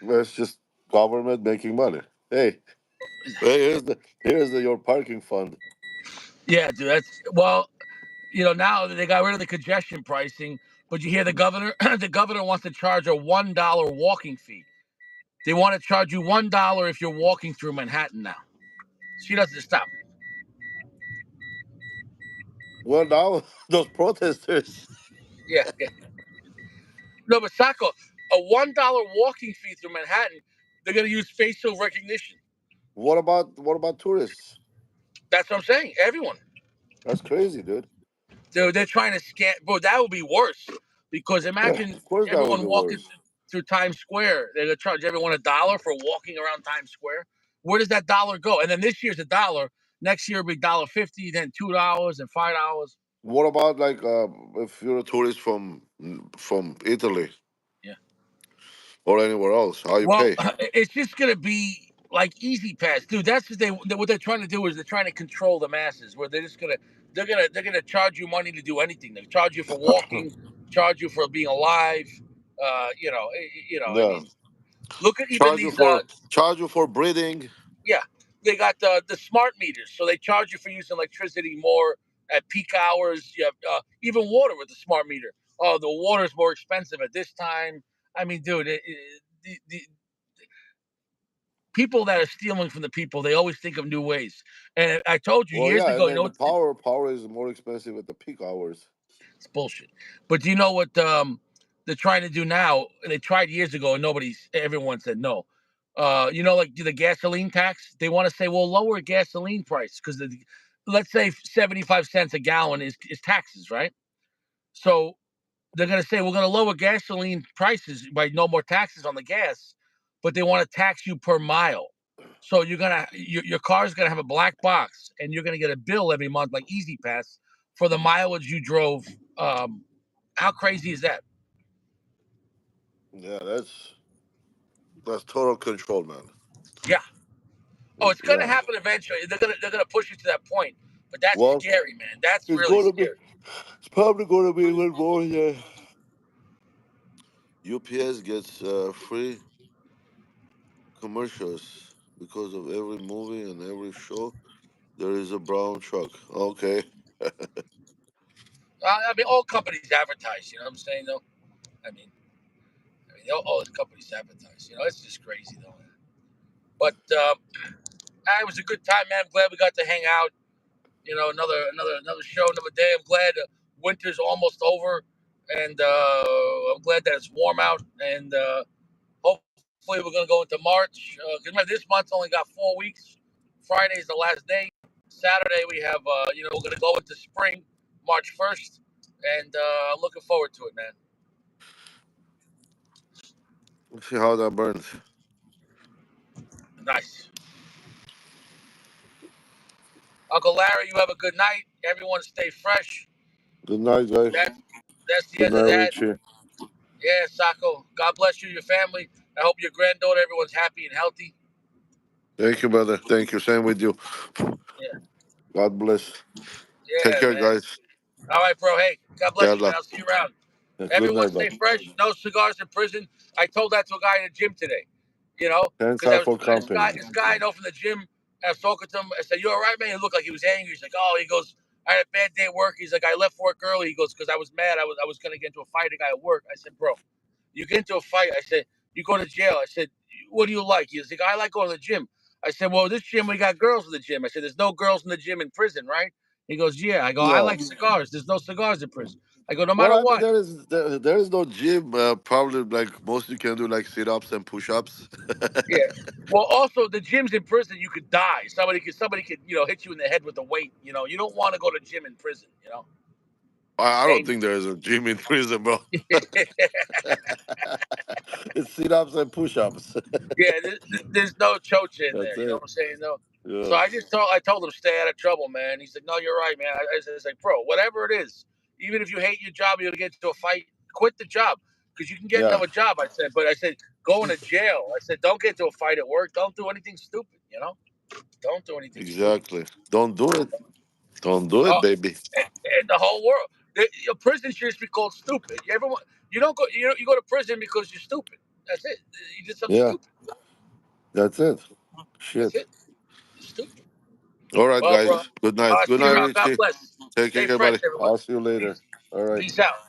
It's just government making money. Hey, here's the your parking fund. Yeah, dude. Now they got rid of the congestion pricing, but you hear the governor, the governor wants to charge a $1 walking fee. They want to charge you $1 if you're walking through Manhattan now. She doesn't stop. Well, now those protesters. Yeah, yeah. No, but Sacco, a $1 walking fee through Manhattan, they're gonna use facial recognition. What about tourists? That's what I'm saying. Everyone. That's crazy, dude. They're trying to scan. Bro, that would be worse because Yeah, imagine of course that would everyone be walking worse. through Times Square. They're gonna charge everyone $1 for walking around Times Square. Where does that dollar go? And then this year's $1. Next year it'll be $1.50, then $2 and $5. What about like if you're a tourist from Italy Yeah. or anywhere else? How you Well, pay? it's just gonna be like Easy Pass, dude. That's what they're trying to do is they're trying to control the masses, where they're gonna charge you money to do anything. They charge you for walking, charge you for being alive. I Yeah, mean, look at even these. charge you for breathing. Yeah, they got the smart meters, so they charge you for using electricity more at peak hours. You have even water with the smart meter. Oh, the water is more expensive at this time. I mean, dude, the people that are stealing from the people, they always think of new ways. And I told you Well, years yeah, and ago, then the power is more expensive at the peak hours. it's bullshit. But do you know what they're trying to do now? They tried years ago, and everyone said no. Like the gasoline tax. They want to say, well, lower gasoline price because let's say 75 cents a gallon is taxes, right? So they're going to say we're going to lower gasoline prices by no more taxes on the gas, but they want to tax you per mile. So your car's gonna have a black box, and you're gonna get a bill every month, like Easy Pass, for the mileage you drove. How crazy is that? Yeah, that's total control, man. Yeah. Oh, it's gonna Yeah. happen eventually. They're gonna push you to that point. But that's Well, scary, man. That's it's really going to be. scary. It's probably going to be even more. Yeah. UPS gets free commercials because of every movie and every show. There is a brown truck. Okay. I mean, all companies advertise. You know what I'm saying, though. I mean, all the companies advertise. It's just crazy, though. But it was a good time, man. I'm glad we got to hang out. Another show, another day. I'm glad winter's almost over, and I'm glad that it's warm out. And hopefully, we're gonna go into March. Because remember, this month's only got 4 weeks. Friday's the last day. Saturday we have, we're gonna go into spring, March 1st, and I'm looking forward to it, man. Let's see how that burns. Nice. Uncle Larry, you have a good night. Everyone stay fresh. Good night, guys. That's the Good end of night, that. Richie. Yeah, Sako. God bless you, your family. I hope your granddaughter, everyone's happy and healthy. Thank you, brother. Thank you. Same with you. Yeah. God bless. Take Yeah, care, man. guys. All right, bro. Hey, God bless you, man. Yalla. I'll see you around. Good Everyone night, stay bud. fresh. No cigars in prison. I told that to a guy in the gym today. Thanks Because I was for company. this guy I know from the gym. I was talking to him. I said, "You all right, man?" He looked like he was angry. He's like, "Oh," he goes, "I had a bad day at work." He's like, "I left work early." He goes, "Because I was mad. I was gonna get into a fight with a guy at work." I said, "Bro, you get into a fight." I said, "You go to jail." I said, "What do you like?" He's like, "I like going to the gym." I said, "Well, this gym we got girls in the gym." I said, "There's no girls in the gym in prison, right?" He goes, "Yeah." I go, "I No. like cigars. There's no cigars in prison." I go, "No Well, matter I mean, what." there is no gym. Probably like most you can do like sit ups and push ups. Yeah. Well, also the gyms in prison, you could die. Somebody could hit you in the head with a weight. You don't want to go to gym in prison. It's I don't think dangerous. there is a gym in prison, bro. It's sit ups and push ups. Yeah, there's no chocha in That's there. You know it. what I'm saying? No. So Yeah. I told him stay out of trouble, man. He's like, "No, you're right, man." I was like, "Bro, whatever it is, even if you hate your job, you're gonna get into a fight. Quit the job because you can get Yeah. another job." I said, going to jail. I said, "Don't get into a fight at work. Don't do anything stupid. Don't do anything stupid." Exactly. Don't do it. Don't do it, Oh, baby. and the whole world. Your prison should just be called stupid. You don't go. You go to prison because you're stupid. That's it. You did something Yeah. stupid. That's it. That's Shit. it. You're stupid. All right, Well, bro. guys. Good night. Good See you night, around. God Richie. bless. Take Stay care, fresh, buddy. everyone. I'll see you later. Peace. All right. Peace out.